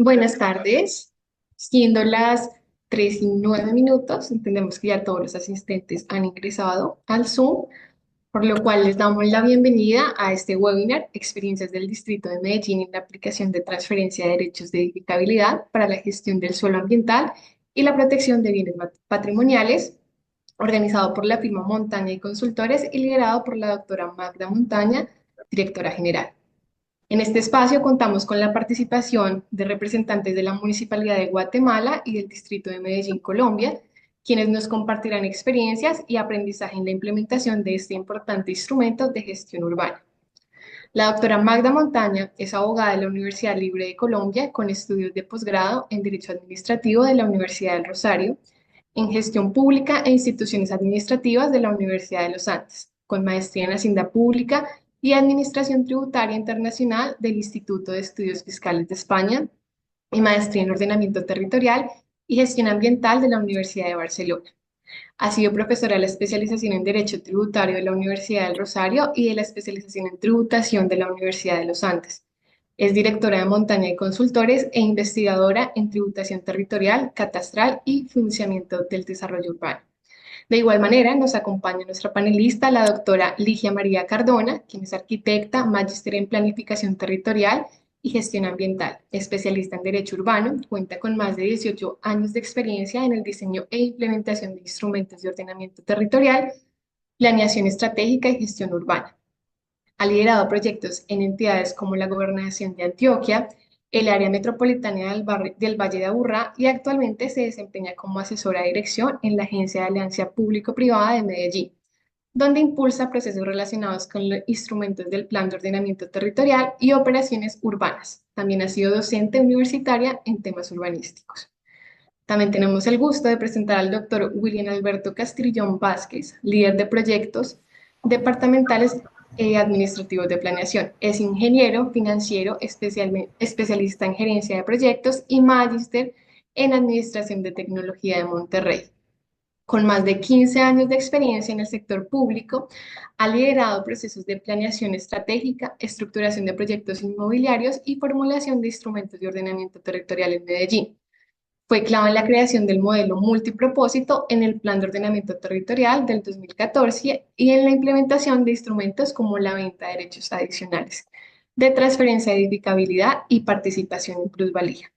Buenas tardes. Siendo las 3:09, entendemos que ya todos los asistentes han ingresado al Zoom, por lo cual les damos la bienvenida a este webinar, Experiencias del Distrito de Medellín en la aplicación de transferencia de derechos de edificabilidad para la gestión del suelo ambiental y la protección de bienes patrimoniales, organizado por la firma Montaña y Consultores y liderado por la doctora Magda Montaña, directora general. En este espacio contamos con la participación de representantes de la Municipalidad de Guatemala y del Distrito de Medellín, Colombia, quienes nos compartirán experiencias y aprendizaje en la implementación de este importante instrumento de gestión urbana. La doctora Magda Montaña es abogada de la Universidad Libre de Colombia con estudios de posgrado en Derecho Administrativo de la Universidad del Rosario, en Gestión Pública e Instituciones Administrativas de la Universidad de los Andes, con maestría en Hacienda Pública y Administración Tributaria Internacional del Instituto de Estudios Fiscales de España y maestría en Ordenamiento Territorial y Gestión Ambiental de la Universidad de Barcelona. Ha sido profesora de la especialización en Derecho Tributario de la Universidad del Rosario y de la especialización en Tributación de la Universidad de los Andes. Es directora de Montaña y Consultores e investigadora en tributación territorial, catastral y financiamiento del desarrollo urbano. De igual manera, nos acompaña nuestra panelista, la doctora Ligia María Cardona, quien es arquitecta, magíster en planificación territorial y gestión ambiental, especialista en derecho urbano, cuenta con más de 18 años de experiencia en el diseño e implementación de instrumentos de ordenamiento territorial, planeación estratégica y gestión urbana. Ha liderado proyectos en entidades como la Gobernación de Antioquia, el área metropolitana del Valle de Aburrá y actualmente se desempeña como asesora de dirección en la Agencia de Alianza Público-Privada de Medellín, donde impulsa procesos relacionados con los instrumentos del Plan de Ordenamiento Territorial y operaciones urbanas. También ha sido docente universitaria en temas urbanísticos. También tenemos el gusto de presentar al doctor William Alberto Castrillón Vázquez, líder de proyectos departamentales administrativos de planeación. Es ingeniero financiero, especialista en gerencia de proyectos y magíster en administración de tecnología de Monterrey. Con más de 15 años de experiencia en el sector público, ha liderado procesos de planeación estratégica, estructuración de proyectos inmobiliarios y formulación de instrumentos de ordenamiento territorial en Medellín. Fue clave en la creación del modelo multipropósito en el Plan de Ordenamiento Territorial del 2014 y en la implementación de instrumentos como la venta de derechos adicionales, de transferencia de edificabilidad y participación en plusvalía.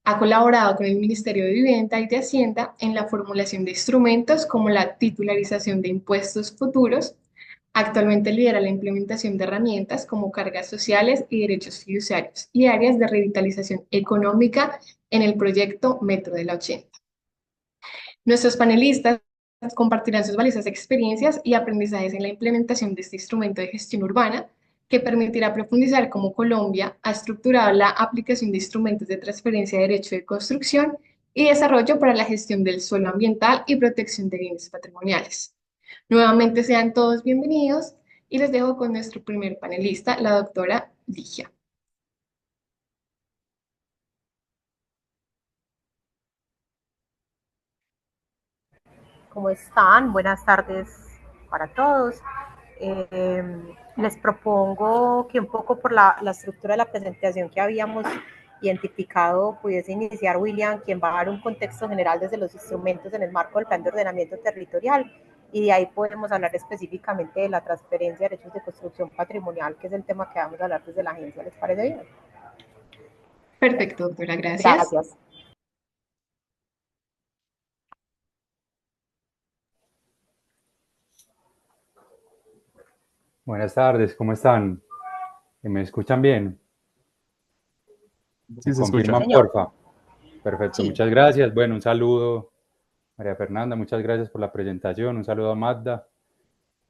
Ha colaborado con el Ministerio de Vivienda y de Hacienda en la formulación de instrumentos como la titularización de impuestos futuros. Actualmente lidera la implementación de herramientas como cargas sociales y derechos fiduciarios y áreas de revitalización económica en el proyecto Metro de la 80. Nuestros panelistas compartirán sus valiosas experiencias y aprendizajes en la implementación de este instrumento de gestión urbana que permitirá profundizar cómo Colombia ha estructurado la aplicación de instrumentos de transferencia de derecho de construcción y desarrollo para la gestión del suelo ambiental y protección de bienes patrimoniales. Nuevamente sean todos bienvenidos y les dejo con nuestro primer panelista, la doctora Ligia. ¿Cómo están? Buenas tardes para todos. Les propongo que un poco por la estructura de la presentación que habíamos identificado pudiese iniciar William, quien va a dar un contexto general desde los instrumentos en el marco del plan de ordenamiento territorial y de ahí podemos hablar específicamente de la transferencia de derechos de construcción patrimonial, que es el tema que vamos a hablar desde la agencia. ¿Les parece bien? Perfecto, doctora, gracias. Gracias. Buenas tardes, ¿cómo están? ¿Me escuchan bien? ¿Me Sí, se Sí, escucha. confirman, señor. porfa? Perfecto, Sí. muchas gracias. Bueno, un saludo, María Fernanda, muchas gracias por la presentación. Un saludo a Magda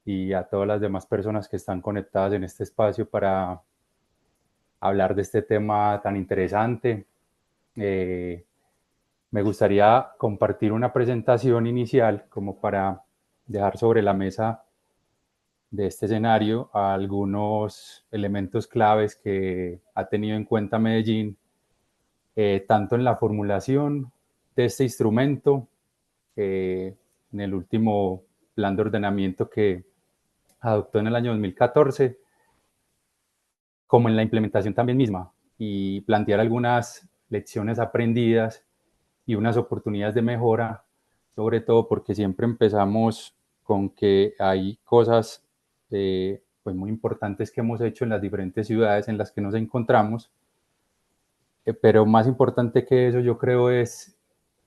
y a todas las demás personas que están conectadas en este espacio para hablar de este tema tan interesante. Eh, Me gustaría compartir una presentación inicial como para dejar sobre la mesa de este escenario algunos elementos claves que ha tenido en cuenta Medellín, tanto en la formulación de este instrumento, en el último plan de ordenamiento que adoptó en el año 2014, como en la implementación también misma, y plantear algunas lecciones aprendidas y unas oportunidades de mejora, sobre todo porque siempre empezamos con que hay cosas pues muy importantes que hemos hecho en las diferentes ciudades en las que nos encontramos, pero más importante que eso yo creo es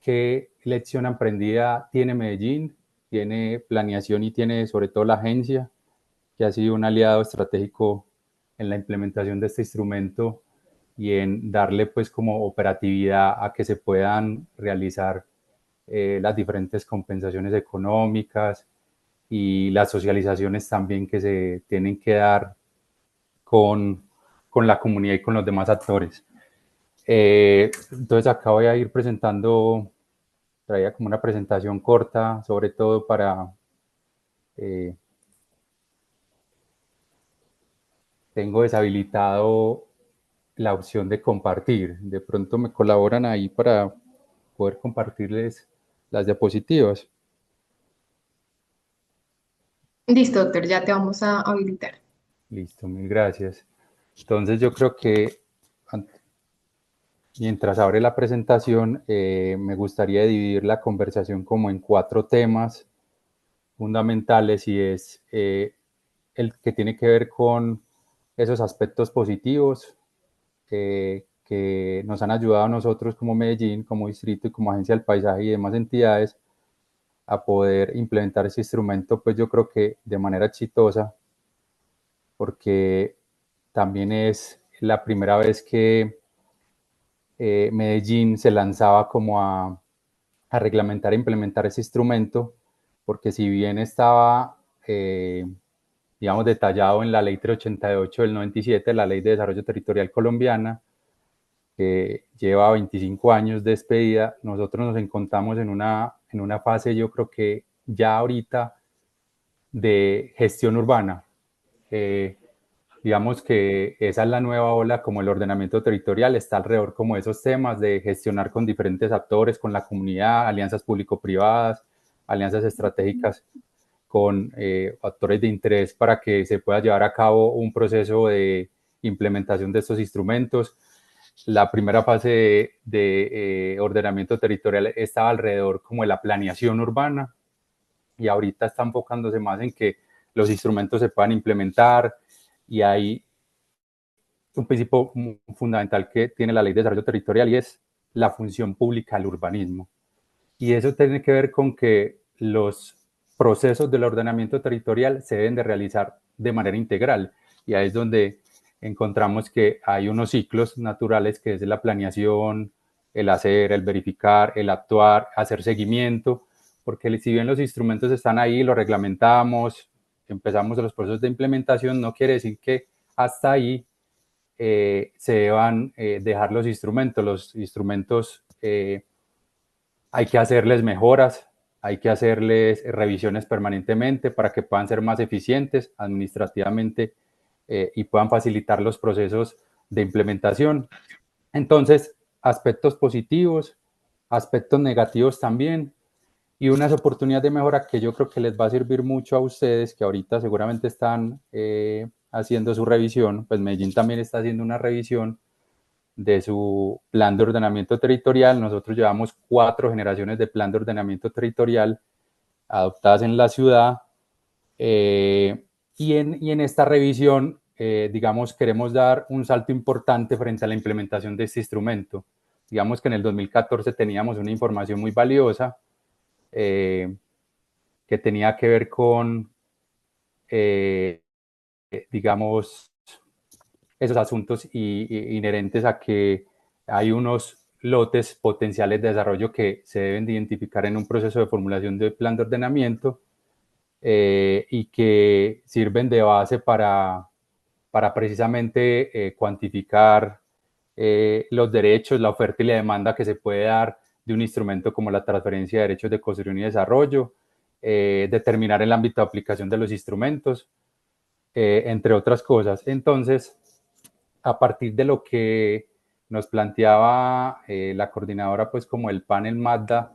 qué lección aprendida tiene Medellín, tiene planeación y tiene sobre todo la agencia, que ha sido un aliado estratégico en la implementación de este instrumento y en darle pues como operatividad a que se puedan realizar las diferentes compensaciones económicas y las socializaciones también que se tienen que dar con, con la comunidad y con los demás actores. Entonces acá voy a ir presentando, traía como una presentación corta, sobre todo para, eh, tengo deshabilitado la opción de compartir. De pronto me colaboran ahí para poder compartirles las diapositivas. Listo, doctor, ya te vamos a habilitar. Listo, mil gracias. Entonces yo creo que mientras abre la presentación, me gustaría dividir la conversación como en 4 temas fundamentales y es el que tiene que ver con esos aspectos positivos que nos han ayudado a nosotros como Medellín, como distrito y como agencia del paisaje y demás entidades a poder implementar ese instrumento, pues yo creo que de manera exitosa, porque también es la primera vez que Medellín se lanzaba como a reglamentar e implementar ese instrumento, porque si bien estaba, digamos, detallado en la Ley 388 del 97, la Ley de Desarrollo Territorial Colombiana, que lleva 25 años de expedida, nosotros nos encontramos en una fase, yo creo que ya ahorita, de gestión urbana. Eh, digamos que esa es la nueva ola, como el ordenamiento territorial, está alrededor como de esos temas de gestionar con diferentes actores, con la comunidad, alianzas público-privadas, alianzas estratégicas con actores de interés para que se pueda llevar a cabo un proceso de implementación de estos instrumentos. La primera fase de ordenamiento territorial estaba alrededor como de la planeación urbana y ahorita está enfocándose más en que los instrumentos se puedan implementar y hay un principio fundamental que tiene la Ley de Desarrollo Territorial y es la función pública del urbanismo. Y eso tiene que ver con que los procesos del ordenamiento territorial se deben de realizar de manera integral. Y ahí es donde encontramos que hay unos ciclos naturales que es la planeación, el hacer, el verificar, el actuar, hacer seguimiento, porque si bien los instrumentos están ahí, los reglamentamos, empezamos los procesos de implementación, no quiere decir que hasta ahí se deban dejar los instrumentos. Los instrumentos hay que hacerles mejoras, hay que hacerles revisiones permanentemente para que puedan ser más eficientes administrativamente y puedan facilitar los procesos de implementación. Entonces, aspectos positivos, aspectos negativos también y unas oportunidades de mejora que yo creo que les va a servir mucho a ustedes que ahorita seguramente están haciendo su revisión, pues Medellín también está haciendo una revisión de su plan de ordenamiento territorial. Nosotros llevamos 4 generaciones de plan de ordenamiento territorial adoptadas en la ciudad y en esta revisión, digamos, queremos dar un salto importante frente a la implementación de este instrumento. Digamos que en el 2014 teníamos una información muy valiosa que tenía que ver con, digamos, esos asuntos inherentes a que hay unos lotes potenciales de desarrollo que se deben de identificar en un proceso de formulación de plan de ordenamiento y que sirven de base para precisamente cuantificar los derechos, la oferta y la demanda que se puede dar de un instrumento como la transferencia de derechos de construcción y desarrollo, determinar el ámbito de aplicación de los instrumentos, entre otras cosas. Entonces, a partir de lo que nos planteaba la coordinadora, pues como el panel MADDA,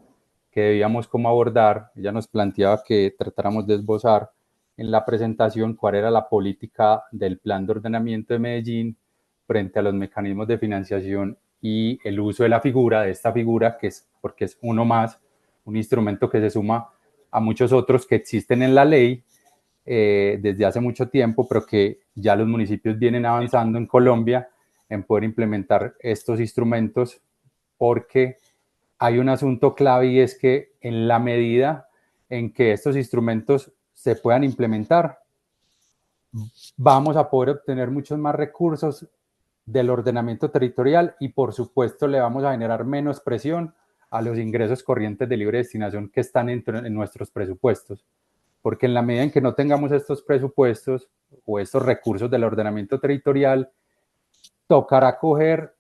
que debíamos como abordar, ella nos planteaba que tratáramos de esbozar en la presentación cuál era la política del plan de ordenamiento de Medellín frente a los mecanismos de financiación y el uso de esta figura, que es porque es uno más, un instrumento que se suma a muchos otros que existen en la ley desde hace mucho tiempo, pero que ya los municipios vienen avanzando en Colombia en poder implementar estos instrumentos, porque hay un asunto clave y es que en la medida en que estos instrumentos se puedan implementar, vamos a poder obtener muchos más recursos del ordenamiento territorial y por supuesto le vamos a generar menos presión a los ingresos corrientes de libre destinación que están en nuestros presupuestos. Porque en la medida en que no tengamos estos presupuestos o estos recursos del ordenamiento territorial, tocará coger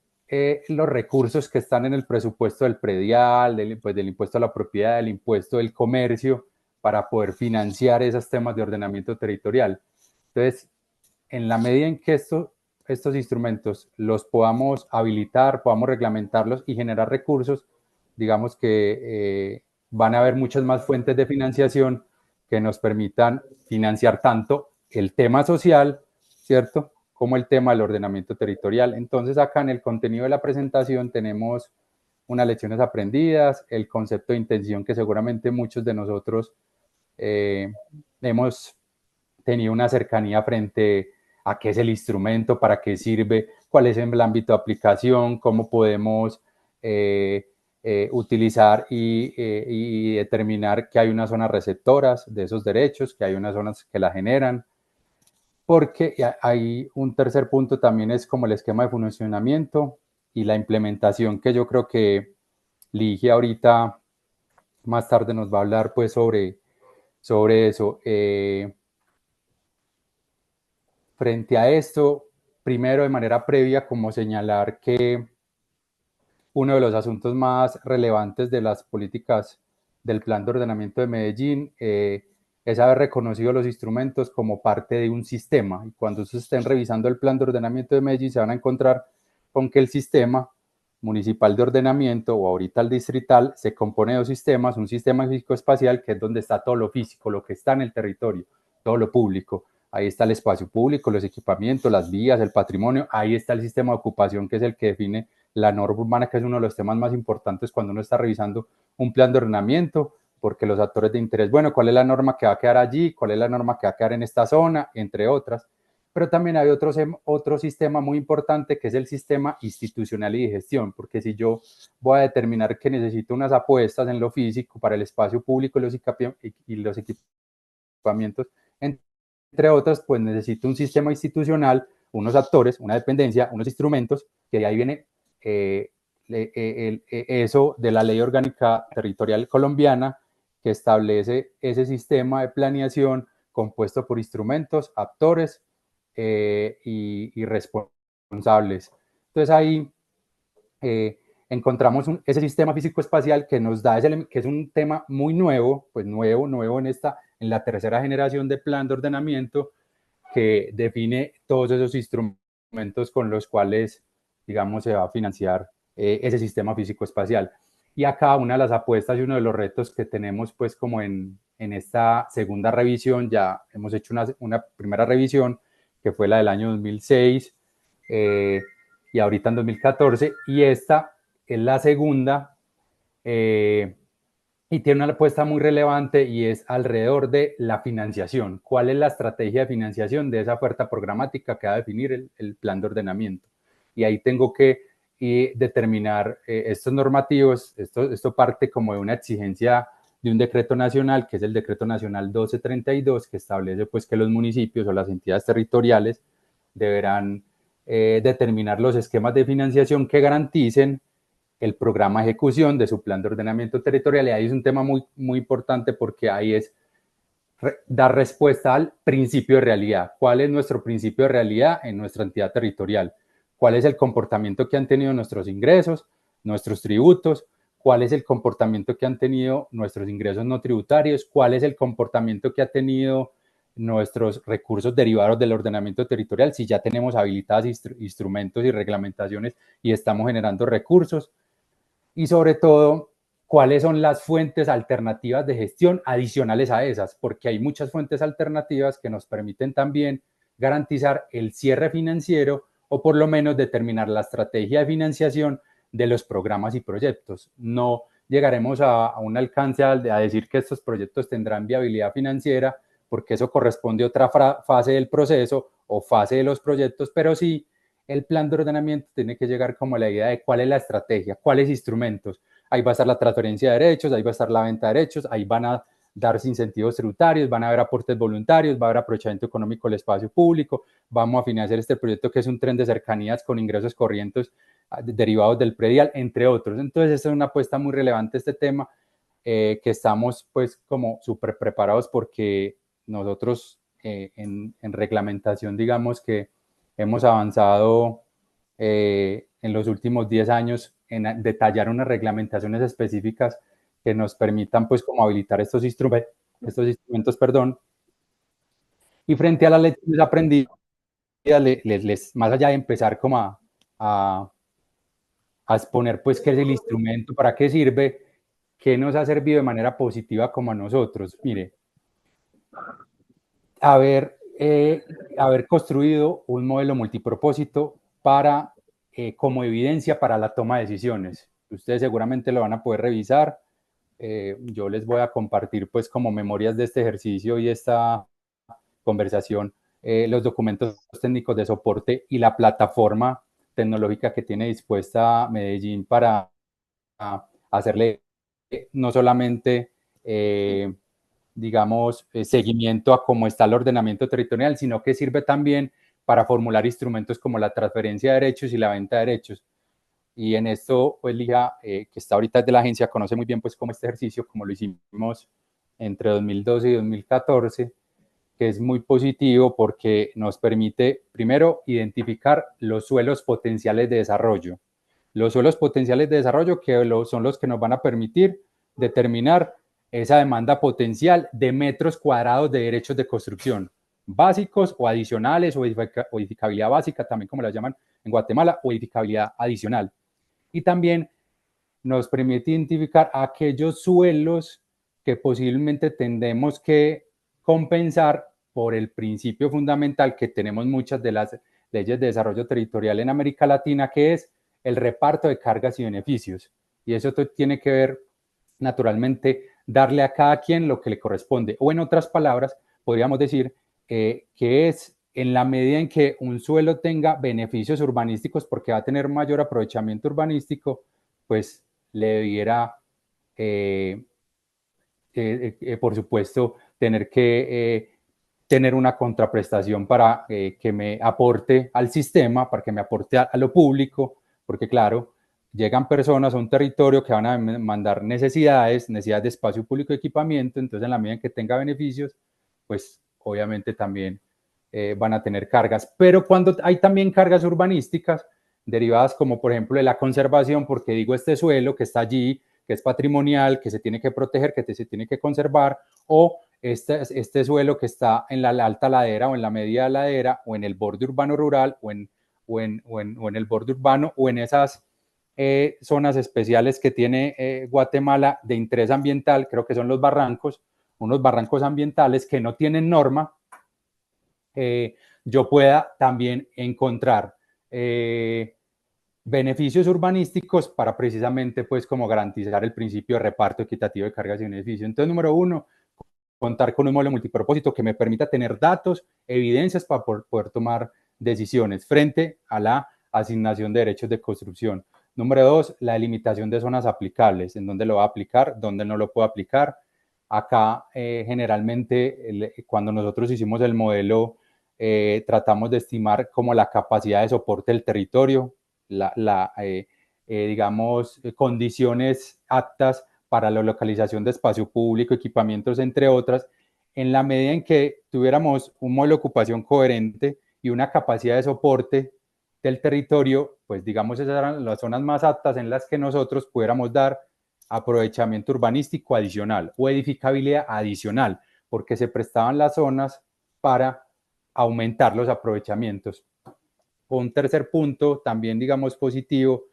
los recursos que están en el presupuesto del predial, del impuesto a la propiedad, del impuesto del comercio, para poder financiar esos temas de ordenamiento territorial. Entonces, en la medida en que estos instrumentos los podamos habilitar, podamos reglamentarlos y generar recursos, digamos que van a haber muchas más fuentes de financiación que nos permitan financiar tanto el tema social, ¿cierto?, como el tema del ordenamiento territorial. Entonces, acá en el contenido de la presentación tenemos unas lecciones aprendidas, el concepto de intención que seguramente muchos de nosotros hemos tenido una cercanía frente a qué es el instrumento, para qué sirve, cuál es el ámbito de aplicación, cómo podemos utilizar y determinar que hay unas zonas receptoras de esos derechos, que hay unas zonas que la generan, porque hay un tercer punto también es como el esquema de funcionamiento y la implementación, que yo creo que Ligia ahorita más tarde nos va a hablar pues sobre eso. Frente a esto, primero de manera previa, como señalar que uno de los asuntos más relevantes de las políticas del Plan de Ordenamiento de Medellín es haber reconocido los instrumentos como parte de un sistema. Y cuando ustedes estén revisando el Plan de Ordenamiento de Medellín, se van a encontrar con que el sistema municipal de ordenamiento, o ahorita el distrital, se compone de dos sistemas: un sistema físico-espacial, que es donde está todo lo físico, lo que está en el territorio, todo lo público. Ahí está el espacio público, los equipamientos, las vías, el patrimonio. Ahí está el sistema de ocupación, que es el que define la norma urbana, que es uno de los temas más importantes cuando uno está revisando un plan de ordenamiento, porque los actores de interés, bueno, ¿cuál es la norma que va a quedar allí? ¿Cuál es la norma que va a quedar en esta zona? Entre otras. Pero también hay otro sistema muy importante, que es el sistema institucional y de gestión, porque si yo voy a determinar que necesito unas apuestas en lo físico para el espacio público y los equipamientos, entre otras, pues necesito un sistema institucional, unos actores, una dependencia, unos instrumentos, que de ahí viene eso de la Ley Orgánica Territorial Colombiana, que establece ese sistema de planeación compuesto por instrumentos, actores y responsables. Entonces ahí encontramos ese sistema físico-espacial que nos da que es un tema muy nuevo, pues nuevo en la tercera generación de plan de ordenamiento, que define todos esos instrumentos con los cuales, digamos, se va a financiar ese sistema físico-espacial. Y acá una de las apuestas y uno de los retos que tenemos, pues, como en esta segunda revisión, ya hemos hecho una primera revisión, que fue la del año 2006, y ahorita en 2014, y esta es la segunda, y tiene una apuesta muy relevante, y es alrededor de la financiación. ¿Cuál es la estrategia de financiación de esa oferta programática que va a definir el plan de ordenamiento? Y ahí tengo que determinar estos normativos. Esto parte como de una exigencia de un decreto nacional, que es el decreto nacional 1232, que establece pues que los municipios o las entidades territoriales deberán determinar los esquemas de financiación que garanticen el programa de ejecución de su plan de ordenamiento territorial. Y ahí es un tema muy, muy importante, porque ahí es dar respuesta al principio de realidad. ¿Cuál es nuestro principio de realidad en nuestra entidad territorial? ¿Cuál es el comportamiento que han tenido nuestros ingresos, nuestros tributos? ¿Cuál es el comportamiento que han tenido nuestros ingresos no tributarios? ¿Cuál es el comportamiento que ha tenido nuestros recursos derivados del ordenamiento territorial, si ya tenemos habilitados instrumentos y reglamentaciones y estamos generando recursos? Y sobre todo, cuáles son las fuentes alternativas de gestión adicionales a esas, porque hay muchas fuentes alternativas que nos permiten también garantizar el cierre financiero, o por lo menos determinar la estrategia de financiación de los programas y proyectos. No llegaremos a un alcance a decir que estos proyectos tendrán viabilidad financiera, porque eso corresponde a otra fase del proceso o fase de los proyectos, pero sí el plan de ordenamiento tiene que llegar como a la idea de cuál es la estrategia, cuáles instrumentos. Ahí va a estar la transferencia de derechos, ahí va a estar la venta de derechos, ahí van a darse incentivos tributarios, van a haber aportes voluntarios, va a haber aprovechamiento económico del espacio público, vamos a financiar este proyecto que es un tren de cercanías con ingresos corrientes derivados del predial, entre otros. Entonces, esta es una apuesta muy relevante este tema, que estamos pues como súper preparados porque nosotros en reglamentación, digamos que hemos avanzado en los últimos 10 años en detallar unas reglamentaciones específicas que nos permitan pues como habilitar estos instrumentos, perdón, y frente a las lecciones aprendidas, más allá de empezar como a exponer pues qué es el instrumento, para qué sirve, qué nos ha servido de manera positiva como a nosotros. Mire, haber construido un modelo multipropósito para, como evidencia para la toma de decisiones. Ustedes seguramente lo van a poder revisar. Yo les voy a compartir pues como memorias de este ejercicio y esta conversación, los documentos técnicos de soporte y la plataforma tecnológica que tiene dispuesta Medellín para hacerle no solamente, digamos, seguimiento a cómo está el ordenamiento territorial, sino que sirve también para formular instrumentos como la transferencia de derechos y la venta de derechos. Y en esto, pues Lija, que está ahorita desde la agencia, conoce muy bien pues cómo este ejercicio, como lo hicimos entre 2012 y 2014, que es muy positivo porque nos permite, primero, identificar los suelos potenciales de desarrollo. Los suelos potenciales de desarrollo que son los que nos van a permitir determinar esa demanda potencial de metros cuadrados de derechos de construcción, básicos o adicionales, o edificabilidad básica, también como la llaman en Guatemala, o edificabilidad adicional. Y también nos permite identificar aquellos suelos que posiblemente tendremos que compensar por el principio fundamental que tenemos muchas de las leyes de desarrollo territorial en América Latina, que es el reparto de cargas y beneficios. Y eso tiene que ver, naturalmente, darle a cada quien lo que le corresponde. O en otras palabras, podríamos decir que es en la medida en que un suelo tenga beneficios urbanísticos, porque va a tener mayor aprovechamiento urbanístico, pues le debiera, por supuesto, tener que tener una contraprestación para que me aporte al sistema, para que me aporte a lo público, porque claro, llegan personas a un territorio que van a mandar necesidades de espacio público y equipamiento, entonces en la medida en que tenga beneficios, pues obviamente también van a tener cargas. Pero cuando hay también cargas urbanísticas derivadas como por ejemplo de la conservación, porque digo este suelo que está allí, que es patrimonial, que se tiene que proteger, que se tiene que conservar, o este suelo que está en la alta ladera o en la media ladera o en el borde urbano rural o en el borde urbano o en esas zonas especiales que tiene Guatemala de interés ambiental, creo que son los barrancos, unos barrancos ambientales que no tienen norma, yo pueda también encontrar beneficios urbanísticos para precisamente pues como garantizar el principio de reparto equitativo de cargas y beneficios. Entonces, número uno, contar con un modelo multipropósito que me permita tener datos, evidencias para poder tomar decisiones frente a la asignación de derechos de construcción. Número dos, la delimitación de zonas aplicables, en dónde lo va a aplicar, dónde no lo puedo aplicar. Acá generalmente cuando nosotros hicimos el modelo tratamos de estimar como la capacidad de soporte del territorio, digamos, condiciones aptas para la localización de espacio público, equipamientos, entre otras, en la medida en que tuviéramos un modelo de ocupación coherente y una capacidad de soporte del territorio, pues digamos esas eran las zonas más aptas en las que nosotros pudiéramos dar aprovechamiento urbanístico adicional o edificabilidad adicional, porque se prestaban las zonas para aumentar los aprovechamientos. Un tercer punto, también digamos positivo,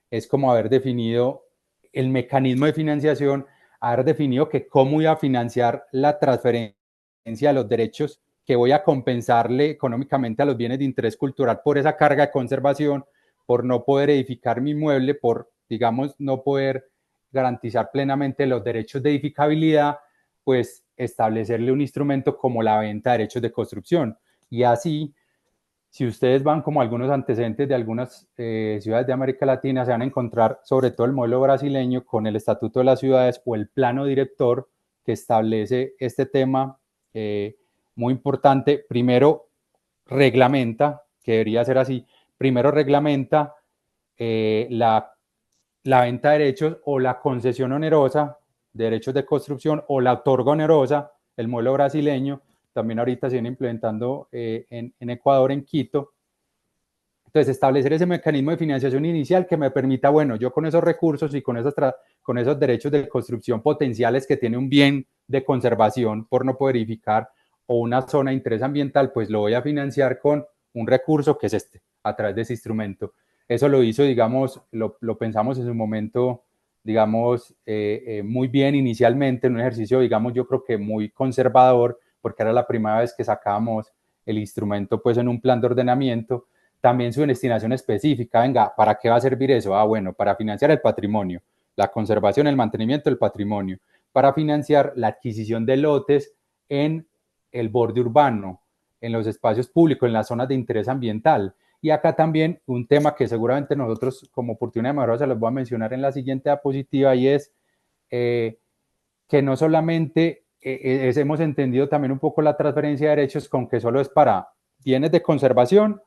es como haber definido el mecanismo de financiación, haber definido que cómo iba a financiar la transferencia de los derechos que voy a compensarle económicamente a los bienes de interés cultural por esa carga de conservación, por no poder edificar mi inmueble, por digamos, no poder garantizar plenamente los derechos de edificabilidad, pues establecerle un instrumento como la venta de derechos de construcción. Y así, si ustedes van como algunos antecedentes de algunas ciudades de América Latina, se van a encontrar sobre todo el modelo brasileño con el Estatuto de las Ciudades o el plano director que establece este tema muy importante. Primero reglamenta, que debería ser así, primero reglamenta la venta de derechos o la concesión onerosa de derechos de construcción o la otorga onerosa, el modelo brasileño, también ahorita se viene implementando en Ecuador, en Quito. Entonces, establecer ese mecanismo de financiación inicial que me permita, bueno, yo con esos recursos y con esos derechos de construcción potenciales que tiene un bien de conservación por no poder edificar o una zona de interés ambiental, pues lo voy a financiar con un recurso que es este, a través de ese instrumento. Eso lo hizo, digamos, lo pensamos en su momento, digamos, muy bien inicialmente, en un ejercicio, digamos, yo creo que muy conservador, porque era la primera vez que sacábamos el instrumento pues en un plan de ordenamiento. También su destinación específica, venga, ¿para qué va a servir eso? Ah, bueno, para financiar el patrimonio, la conservación, el mantenimiento del patrimonio, para financiar la adquisición de lotes en el borde urbano, en los espacios públicos, en las zonas de interés ambiental. Y acá también un tema que seguramente nosotros como oportunidad de mejora se los voy a mencionar en la siguiente diapositiva, y es que no solamente hemos entendido también un poco la transferencia de derechos con que solo es para bienes de conservación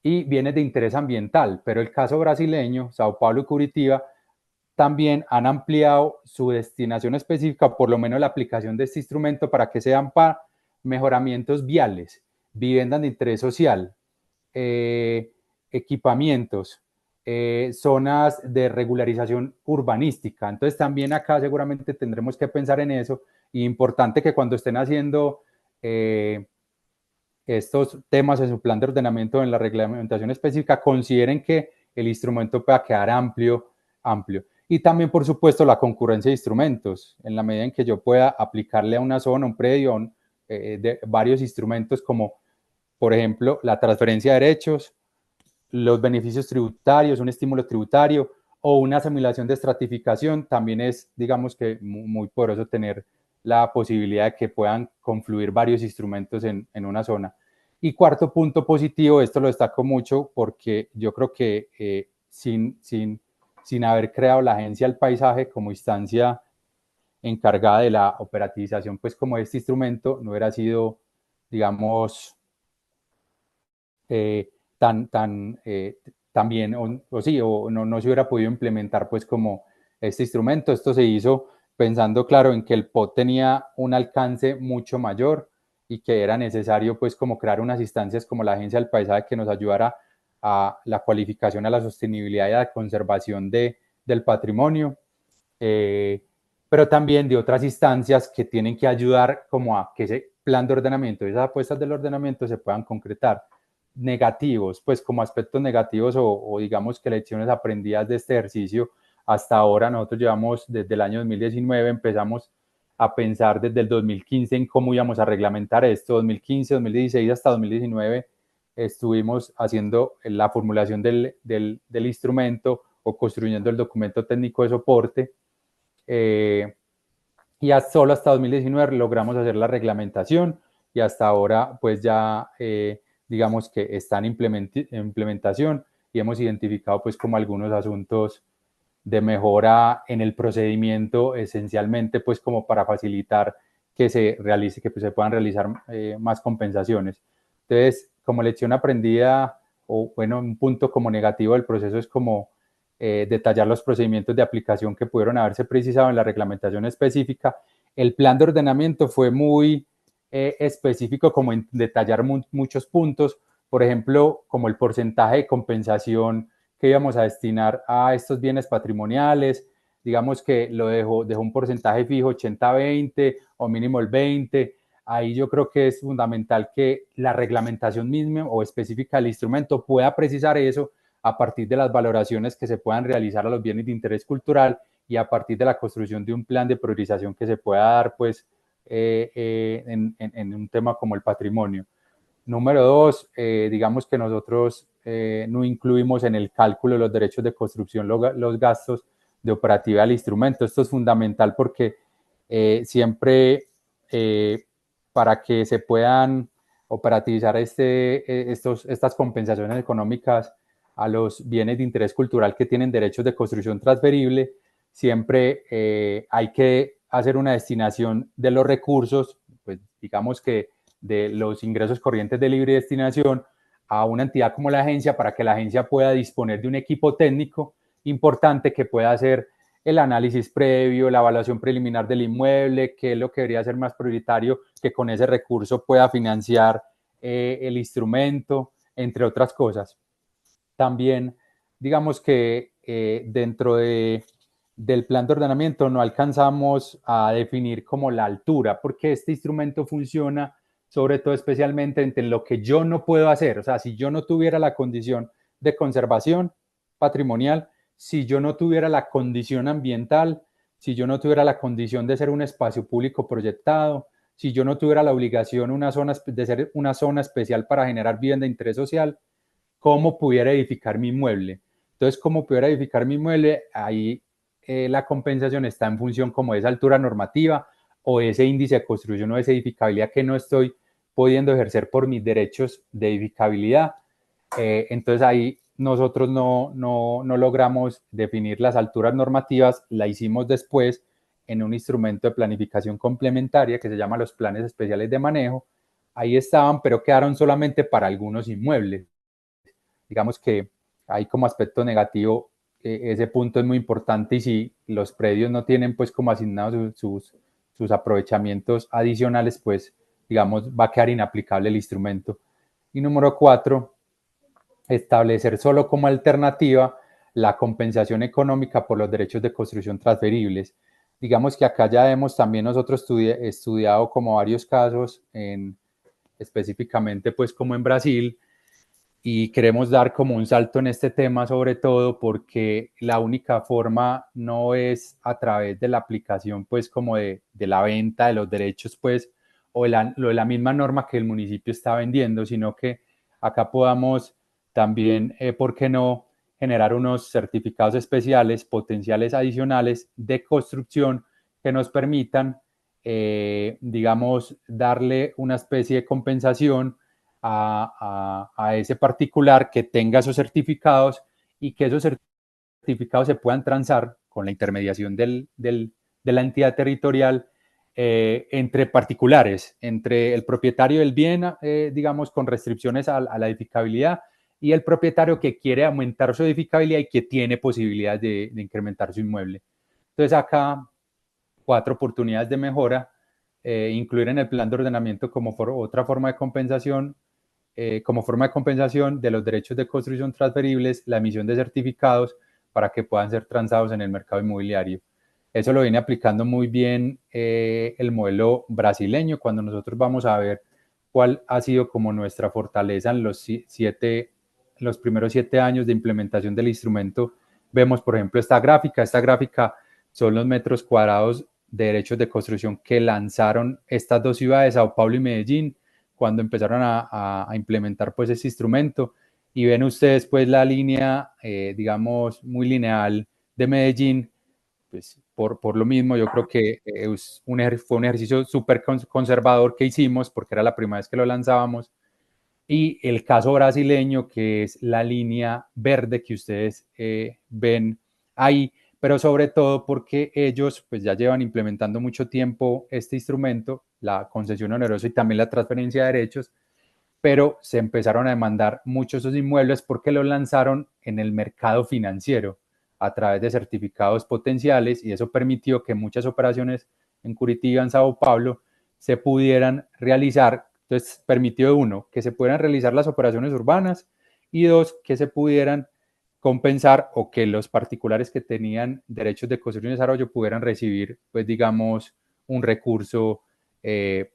y bienes de interés ambiental, pero el caso brasileño, Sao Paulo y Curitiba, también han ampliado su destinación específica, por lo menos la aplicación de este instrumento, para que sean para mejoramientos viales, viviendas de interés social, equipamientos, zonas de regularización urbanística. Entonces también acá seguramente tendremos que pensar en eso, y importante que cuando estén haciendo estos temas en su plan de ordenamiento, en la reglamentación específica, consideren que el instrumento pueda quedar amplio. Y también, por supuesto, la concurrencia de instrumentos, en la medida en que yo pueda aplicarle a una zona, un predio, de varios instrumentos, como por ejemplo la transferencia de derechos, los beneficios tributarios, un estímulo tributario o una simulación de estratificación. También es, digamos que, muy poderoso tener la posibilidad de que puedan confluir varios instrumentos en una zona. Y cuarto punto positivo, esto lo destaco mucho porque yo creo que sin haber creado la Agencia del Paisaje como instancia encargada de la operativización, pues como este instrumento, no hubiera sido, digamos, eh, tan bien, sí, o no se hubiera podido implementar pues como este instrumento. Esto se hizo pensando, claro, en que el POT tenía un alcance mucho mayor y que era necesario pues como crear unas instancias como la Agencia del Paisaje que nos ayudara a la cualificación, a la sostenibilidad y a la conservación del patrimonio, pero también de otras instancias que tienen que ayudar como a que ese plan de ordenamiento, esas apuestas del ordenamiento se puedan concretar. Negativos, pues como aspectos negativos o digamos que lecciones aprendidas de este ejercicio. Hasta ahora nosotros llevamos desde el año 2019, empezamos a pensar desde el 2015 en cómo íbamos a reglamentar esto. 2015, 2016 hasta 2019 estuvimos haciendo la formulación del instrumento o construyendo el documento técnico de soporte, y solo hasta 2019 logramos hacer la reglamentación, y hasta ahora pues ya digamos que está en implementación, y hemos identificado pues como algunos asuntos de mejora en el procedimiento, esencialmente pues como para facilitar que se realice, que pues, se puedan realizar más compensaciones. Entonces, como lección aprendida, o bueno, un punto como negativo del proceso es como detallar los procedimientos de aplicación que pudieron haberse precisado en la reglamentación específica. El plan de ordenamiento fue muy específico como en detallar muchos puntos, por ejemplo, como el porcentaje de compensación que íbamos a destinar a estos bienes patrimoniales. Digamos que lo dejó un porcentaje fijo, 80-20 o mínimo el 20. Ahí yo creo que es fundamental que la reglamentación misma o específica del instrumento pueda precisar eso a partir de las valoraciones que se puedan realizar a los bienes de interés cultural, y a partir de la construcción de un plan de priorización que se pueda dar pues en un tema como el patrimonio. Número dos, digamos que nosotros no incluimos en el cálculo de los derechos de construcción los gastos de operatividad del instrumento. Esto es fundamental porque siempre para que se puedan operativizar estas compensaciones económicas a los bienes de interés cultural que tienen derechos de construcción transferible, siempre hay que hacer una destinación de los recursos, pues digamos que de los ingresos corrientes de libre destinación a una entidad como la agencia para que la agencia pueda disponer de un equipo técnico importante que pueda hacer el análisis previo, la evaluación preliminar del inmueble, qué es lo que debería ser más prioritario, que con ese recurso pueda financiar el instrumento, entre otras cosas. También, digamos que dentro del plan de ordenamiento no alcanzamos a definir como la altura, porque este instrumento funciona sobre todo especialmente entre lo que yo no puedo hacer. O sea, si yo no tuviera la condición de conservación patrimonial, si yo no tuviera la condición ambiental, si yo no tuviera la condición de ser un espacio público proyectado, si yo no tuviera la obligación de ser una zona especial para generar vivienda de interés social, ¿cómo pudiera edificar mi inmueble? Entonces, ¿cómo pudiera edificar mi inmueble? Ahí la compensación está en función como de esa altura normativa o ese índice de construcción o de esa edificabilidad que no estoy pudiendo ejercer por mis derechos de edificabilidad. Entonces ahí nosotros no logramos definir las alturas normativas, la hicimos después en un instrumento de planificación complementaria que se llama los planes especiales de manejo. Ahí estaban, pero quedaron solamente para algunos inmuebles. Digamos que hay como aspecto negativo, ese punto es muy importante y si los predios no tienen pues como asignados sus aprovechamientos adicionales, pues digamos va a quedar inaplicable el instrumento. Y número 4, establecer solo como alternativa la compensación económica por los derechos de construcción transferibles. Digamos que acá ya hemos también nosotros estudiado como varios casos, específicamente pues como en Brasil, y queremos dar como un salto en este tema, sobre todo porque la única forma no es a través de la aplicación, pues como de la venta de los derechos, pues, o de la misma norma que el municipio está vendiendo, sino que acá podamos también, ¿por qué no?, generar unos certificados especiales, potenciales adicionales de construcción que nos permitan, digamos, darle una especie de compensación a ese particular que tenga esos certificados y que esos certificados se puedan transar con la intermediación de la entidad territorial entre particulares, entre el propietario del bien, digamos, con restricciones a la edificabilidad y el propietario que quiere aumentar su edificabilidad y que tiene posibilidades de incrementar su inmueble. Entonces acá 4 oportunidades de mejora, incluir en el plan de ordenamiento como otra forma de compensación, como forma de compensación de los derechos de construcción transferibles, la emisión de certificados para que puedan ser transados en el mercado inmobiliario. Eso lo viene aplicando muy bien el modelo brasileño. Cuando nosotros vamos a ver cuál ha sido como nuestra fortaleza en los primeros 7 años de implementación del instrumento, vemos, por ejemplo, esta gráfica. Esta gráfica son los metros cuadrados de derechos de construcción que lanzaron estas dos ciudades, Sao Paulo y Medellín, cuando empezaron a implementar pues este instrumento. Y ven ustedes pues la línea, digamos, muy lineal de Medellín. Pues por lo mismo yo creo que fue un ejercicio súper conservador que hicimos porque era la primera vez que lo lanzábamos. Y el caso brasileño, que es la línea verde que ustedes ven ahí, pero sobre todo porque ellos pues ya llevan implementando mucho tiempo este instrumento, la concesión onerosa y también la transferencia de derechos, pero se empezaron a demandar muchos esos inmuebles porque los lanzaron en el mercado financiero a través de certificados potenciales y eso permitió que muchas operaciones en Curitiba, en Sao Paulo, se pudieran realizar. Entonces permitió, uno, que se pudieran realizar las operaciones urbanas y dos, que se pudieran compensar o que los particulares que tenían derechos de construcción y desarrollo pudieran recibir, pues digamos, un recurso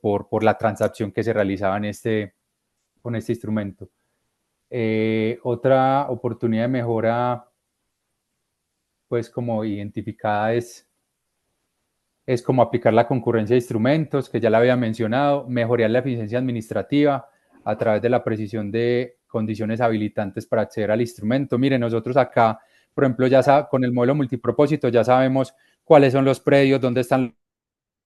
por la transacción que se realizaba con este instrumento. Otra oportunidad de mejora, pues como identificada es como aplicar la concurrencia de instrumentos, que ya la había mencionado, mejorar la eficiencia administrativa. a través de la precisión de condiciones habilitantes para acceder al instrumento. Miren, nosotros acá, por ejemplo, con el modelo multipropósito ya sabemos cuáles son los predios, dónde están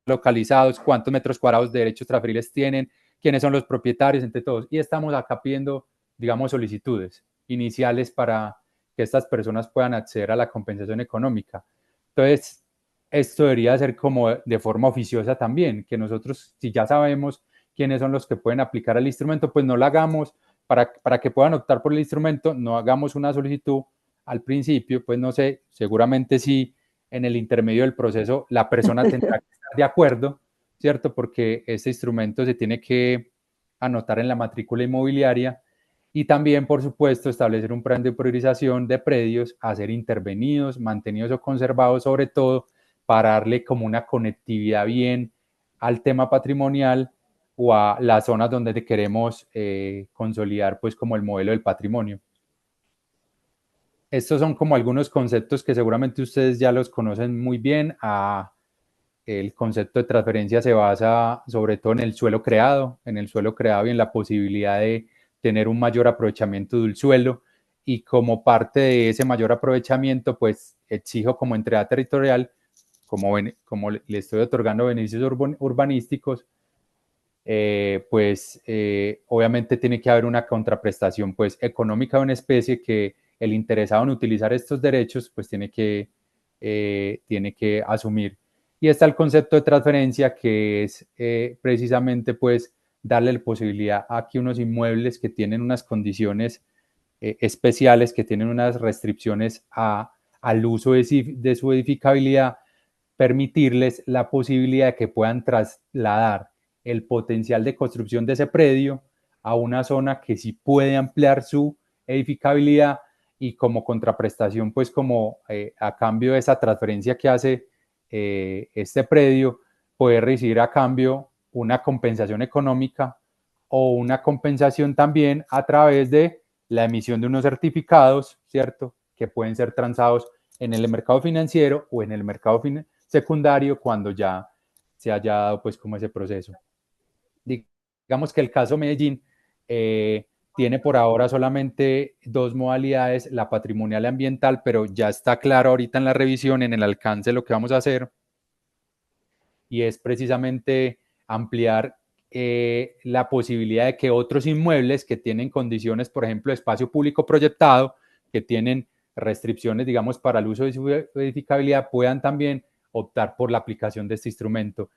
localizados, cuántos metros cuadrados de derechos transferibles tienen, quiénes son los propietarios, entre todos. Y estamos acá pidiendo, digamos, solicitudes iniciales para que estas personas puedan acceder a la compensación económica. Entonces, esto debería ser como de forma oficiosa también, que nosotros, si ya sabemos quiénes son los que pueden aplicar el instrumento, pues no lo hagamos para que puedan optar por el instrumento, no hagamos una solicitud al principio, pues no sé, seguramente sí en el intermedio del proceso la persona tendrá que estar de acuerdo, ¿cierto? Porque este instrumento se tiene que anotar en la matrícula inmobiliaria y también, por supuesto, establecer un plan de priorización de predios a ser intervenidos, mantenidos o conservados, sobre todo para darle como una conectividad bien al tema patrimonial o a las zonas donde queremos consolidar pues como el modelo del patrimonio. Estos son como algunos conceptos que seguramente ustedes ya los conocen muy bien. El concepto de transferencia se basa sobre todo en el suelo creado y en la posibilidad de tener un mayor aprovechamiento del suelo. Y como parte de ese mayor aprovechamiento, pues exijo como entidad territorial, como le estoy otorgando beneficios urbanísticos, obviamente tiene que haber una contraprestación pues económica o en especie que el interesado en utilizar estos derechos pues tiene que asumir. Y está el concepto de transferencia, que es precisamente pues darle la posibilidad a que unos inmuebles que tienen unas condiciones especiales, que tienen unas restricciones al uso de su edificabilidad, permitirles la posibilidad de que puedan trasladar el potencial de construcción de ese predio a una zona que sí puede ampliar su edificabilidad y como contraprestación, pues como a cambio de esa transferencia que hace este predio, puede recibir a cambio una compensación económica o una compensación también a través de la emisión de unos certificados, ¿cierto? Que pueden ser transados en el mercado financiero o en el mercado secundario cuando ya se haya dado pues como ese proceso. Digamos que el caso Medellín tiene por ahora solamente dos modalidades, la patrimonial y ambiental, pero ya está claro ahorita en la revisión, en el alcance, lo que vamos a hacer, y es precisamente ampliar la posibilidad de que otros inmuebles que tienen condiciones, por ejemplo, de espacio público proyectado, que tienen restricciones, digamos, para el uso de su edificabilidad, puedan también optar por la aplicación de este instrumento.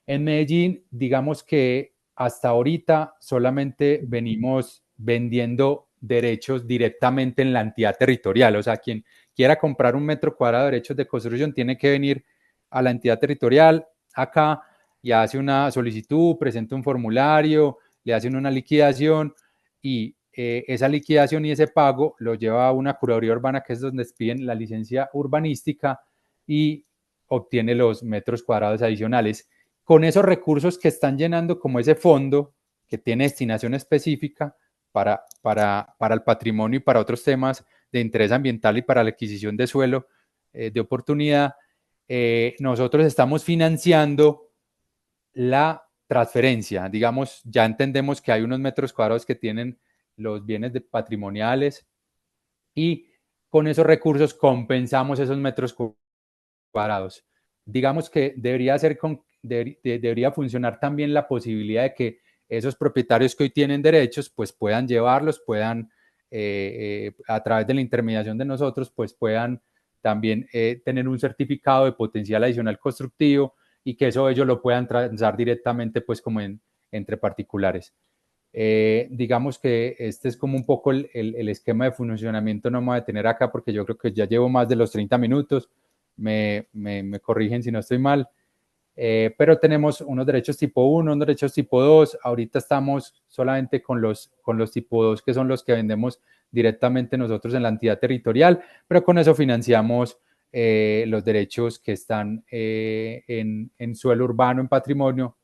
En Medellín, digamos que hasta ahorita solamente venimos vendiendo derechos directamente en la entidad territorial. O sea, quien quiera comprar un metro cuadrado de derechos de construcción tiene que venir a la entidad territorial acá y hace una solicitud, presenta un formulario, le hacen una liquidación y esa liquidación y ese pago lo lleva a una curaduría urbana, que es donde piden la licencia urbanística y obtiene los metros cuadrados adicionales. Con esos recursos que están llenando como ese fondo que tiene destinación específica para el patrimonio y para otros temas de interés ambiental y para la adquisición de suelo de oportunidad, nosotros estamos financiando la transferencia. Digamos, ya entendemos que hay unos metros cuadrados que tienen los bienes patrimoniales y con esos recursos compensamos esos metros cuadrados. Digamos que debería funcionar también la posibilidad de que esos propietarios que hoy tienen derechos, pues puedan llevarlos, a través de la intermediación de nosotros, pues puedan también tener un certificado de potencial adicional constructivo y que eso ellos lo puedan transar directamente, pues como entre particulares. Digamos que este es como un poco el esquema de funcionamiento. No me voy a detener acá porque yo creo que ya llevo más de los 30 minutos. Me corrigen si no estoy mal. Pero tenemos unos derechos tipo 1, unos derechos tipo 2. Ahorita estamos solamente con los tipo 2, que son los que vendemos directamente nosotros en la entidad territorial, pero con eso financiamos los derechos que están en suelo urbano, en patrimonio.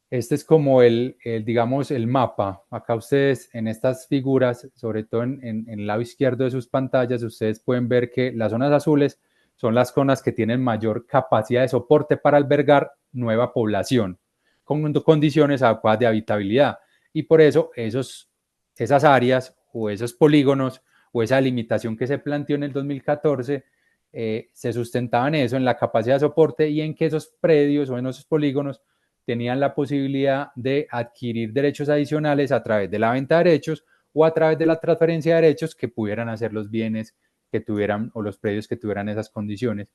Este es como digamos, el mapa. Acá ustedes en estas figuras, sobre todo en el lado izquierdo de sus pantallas, ustedes pueden ver que las zonas azules son las zonas que tienen mayor capacidad de soporte para albergar nueva población, con condiciones adecuadas de habitabilidad. y por eso esas áreas o esos polígonos o esa limitación que se planteó en el 2014 se sustentaban eso en la capacidad de soporte y en que esos predios o en esos polígonos tenían la posibilidad de adquirir derechos adicionales a través de la venta de derechos o a través de la transferencia de derechos que pudieran hacer los bienes que tuvieran o los predios que tuvieran esas condiciones.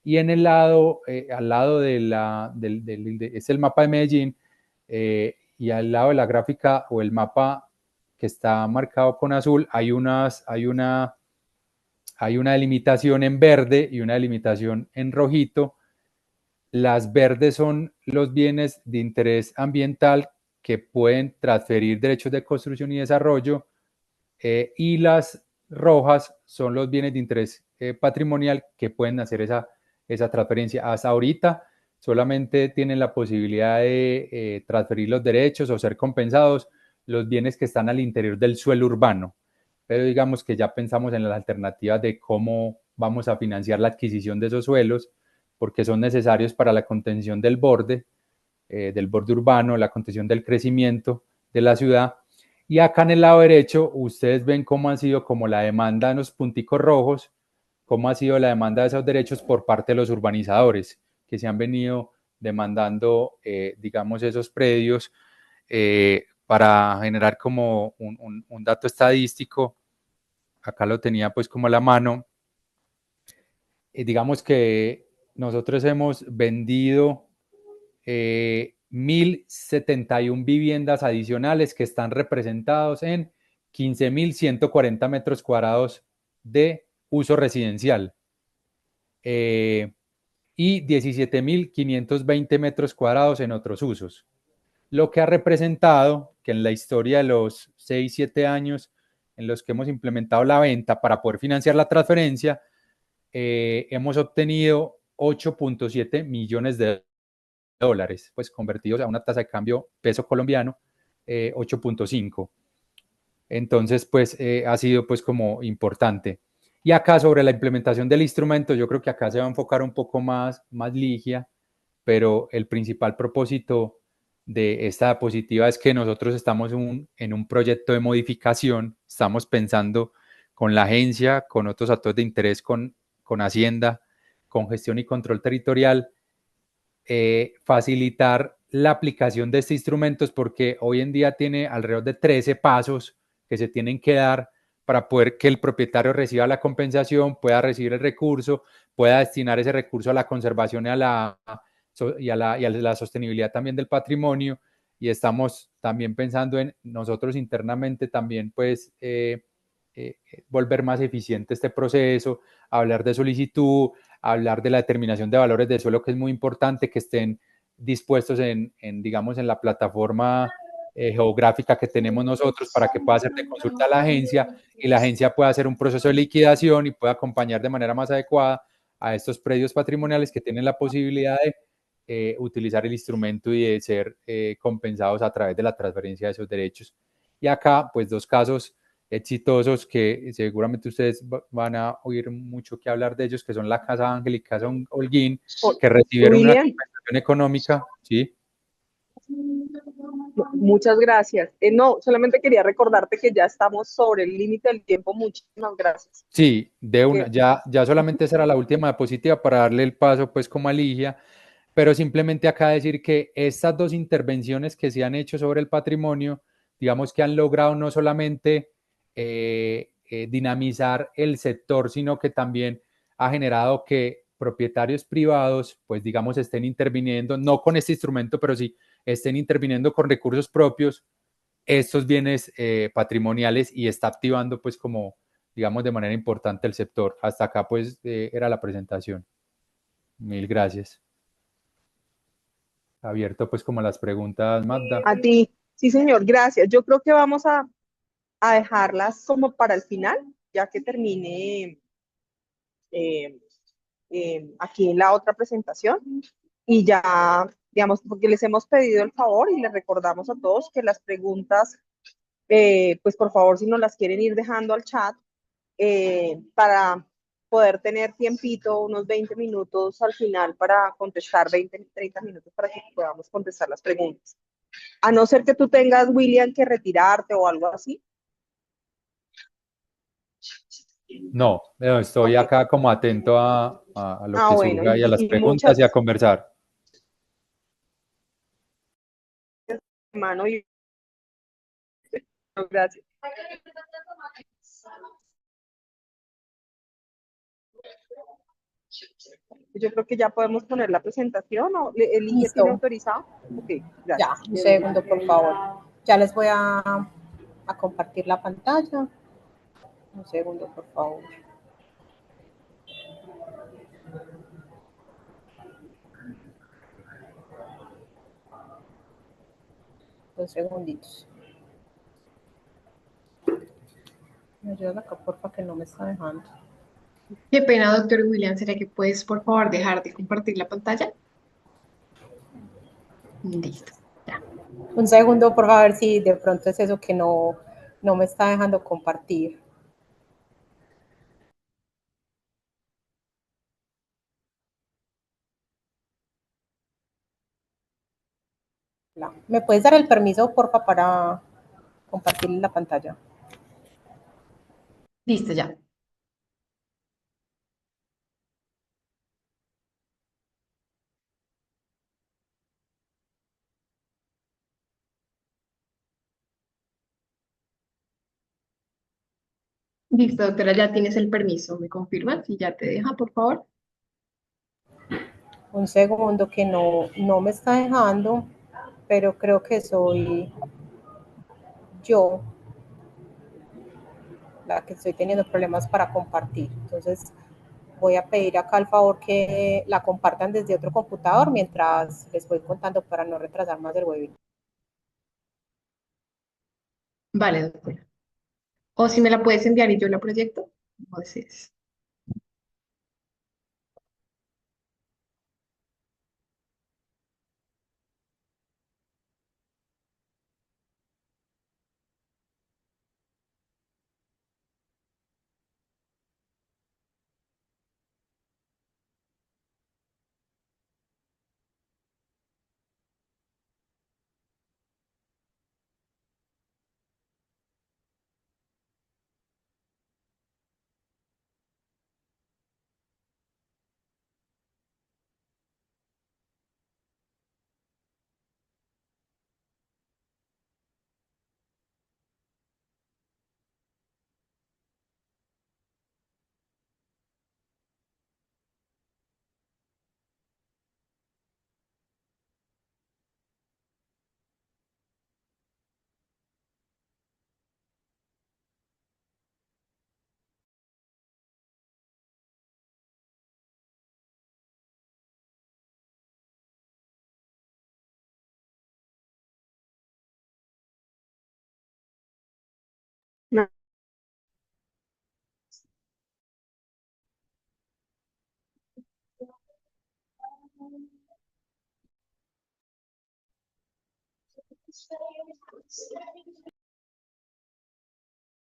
Y en el lado, al lado es el mapa de Medellín, y al lado de la gráfica o el mapa que está marcado con azul, hay una delimitación en verde y una delimitación en rojito. Las verdes son los bienes de interés ambiental que pueden transferir derechos de construcción y desarrollo, y las rojas son los bienes de interés patrimonial que pueden hacer esa transferencia. Hasta ahorita solamente tienen la posibilidad de transferir los derechos o ser compensados los bienes que están al interior del suelo urbano, pero digamos que ya pensamos en las alternativas de cómo vamos a financiar la adquisición de esos suelos, porque son necesarios para la contención del borde urbano, la contención del crecimiento de la ciudad. Y acá en el lado derecho, ustedes ven cómo ha sido como la demanda en los punticos rojos, cómo ha sido la demanda de esos derechos por parte de los urbanizadores, que se han venido demandando, digamos, esos predios, para generar como un dato estadístico. Acá lo tenía pues como a la mano. Digamos que nosotros hemos vendido 1.071 viviendas adicionales que están representados en 15.140 metros cuadrados de uso residencial, y 17.520 metros cuadrados en otros usos, lo que ha representado que en la historia de los 6-7 años en los que hemos implementado la venta para poder financiar la transferencia, hemos obtenido 8.7 millones de dólares, pues convertidos a una tasa de cambio peso colombiano, 8.5. Entonces, pues ha sido pues como importante. Y acá sobre la implementación del instrumento, yo creo que acá se va a enfocar un poco más Ligia, pero el principal propósito de esta diapositiva es que nosotros estamos en un proyecto de modificación, estamos pensando con la agencia, con otros actores de interés, con Hacienda, con gestión y control territorial, facilitar la aplicación de estos instrumentos, porque hoy en día tiene alrededor de 13 pasos que se tienen que dar para poder que el propietario reciba la compensación, pueda recibir el recurso, pueda destinar ese recurso a la conservación y a la sostenibilidad también del patrimonio. Y estamos también pensando en nosotros internamente también, pues, volver más eficiente este proceso, hablar de solicitud, hablar de la determinación de valores de suelo, que es muy importante que estén dispuestos digamos, en la plataforma geográfica que tenemos nosotros para que pueda hacer de consulta a la agencia y la agencia pueda hacer un proceso de liquidación y pueda acompañar de manera más adecuada a estos predios patrimoniales que tienen la posibilidad de utilizar el instrumento y de ser compensados a través de la transferencia de esos derechos. Y acá, pues, dos casos exitosos que seguramente ustedes van a oír mucho que hablar de ellos, que son la Casa Ángel y Casa Holguín, que recibieron una William, compensación económica, ¿sí? muchas gracias. No, solamente quería recordarte que ya estamos sobre el límite del tiempo. Muchísimas gracias. Sí, de una, ya solamente será la última diapositiva para darle el paso pues como a Ligia, pero simplemente acá decir que estas dos intervenciones que se han hecho sobre el patrimonio, digamos que han logrado no solamente dinamizar el sector, sino que también ha generado que propietarios privados, pues digamos, estén interviniendo, no con este instrumento, pero sí estén interviniendo con recursos propios estos bienes patrimoniales y está activando pues como, digamos, de manera importante el sector. Hasta acá pues era la presentación. Mil gracias. Abierto pues como las preguntas, Magda. A ti. Sí, señor, gracias. Yo creo que vamos a dejarlas como para el final, ya que termine eh, aquí en la otra presentación. Y ya, digamos, porque les hemos pedido el favor y les recordamos a todos que las preguntas, pues por favor, si nos las quieren ir dejando al chat, para poder tener tiempito, unos 20 minutos al final para contestar, 20, 30 minutos para que podamos contestar las preguntas. A no ser que tú tengas, William, que retirarte o algo así. No, estoy Ok. acá como atento a lo que Bueno, surja y a las y preguntas y a muchas, conversar. hermano, y gracias. Yo creo que ya podemos poner la presentación, ¿o el link ya tiene Listo. autorizado? Ok, Ya, gracias. un segundo, por favor. Ya les voy a compartir la pantalla. Un segundo, por favor. Dos segunditos. Me ayudas acá, porfa, que no me está dejando. Qué pena, doctor William. ¿Será que puedes, por favor, dejar de compartir la pantalla? Listo. Ya. Un segundo, por favor, si de pronto es eso que no me está dejando compartir. ¿Me puedes dar el permiso, porfa, para compartir la pantalla? Listo, ya. Listo, doctora, ya tienes el permiso. ¿Me confirmas? Si ya te deja, por favor. Un segundo que no me está dejando, pero creo que soy yo la que estoy teniendo problemas para compartir. Entonces voy a pedir acá el favor que la compartan desde otro computador mientras les voy contando para no retrasar más el webinar. Vale, doctora. O si me la puedes enviar y yo la proyecto. Como desees. No.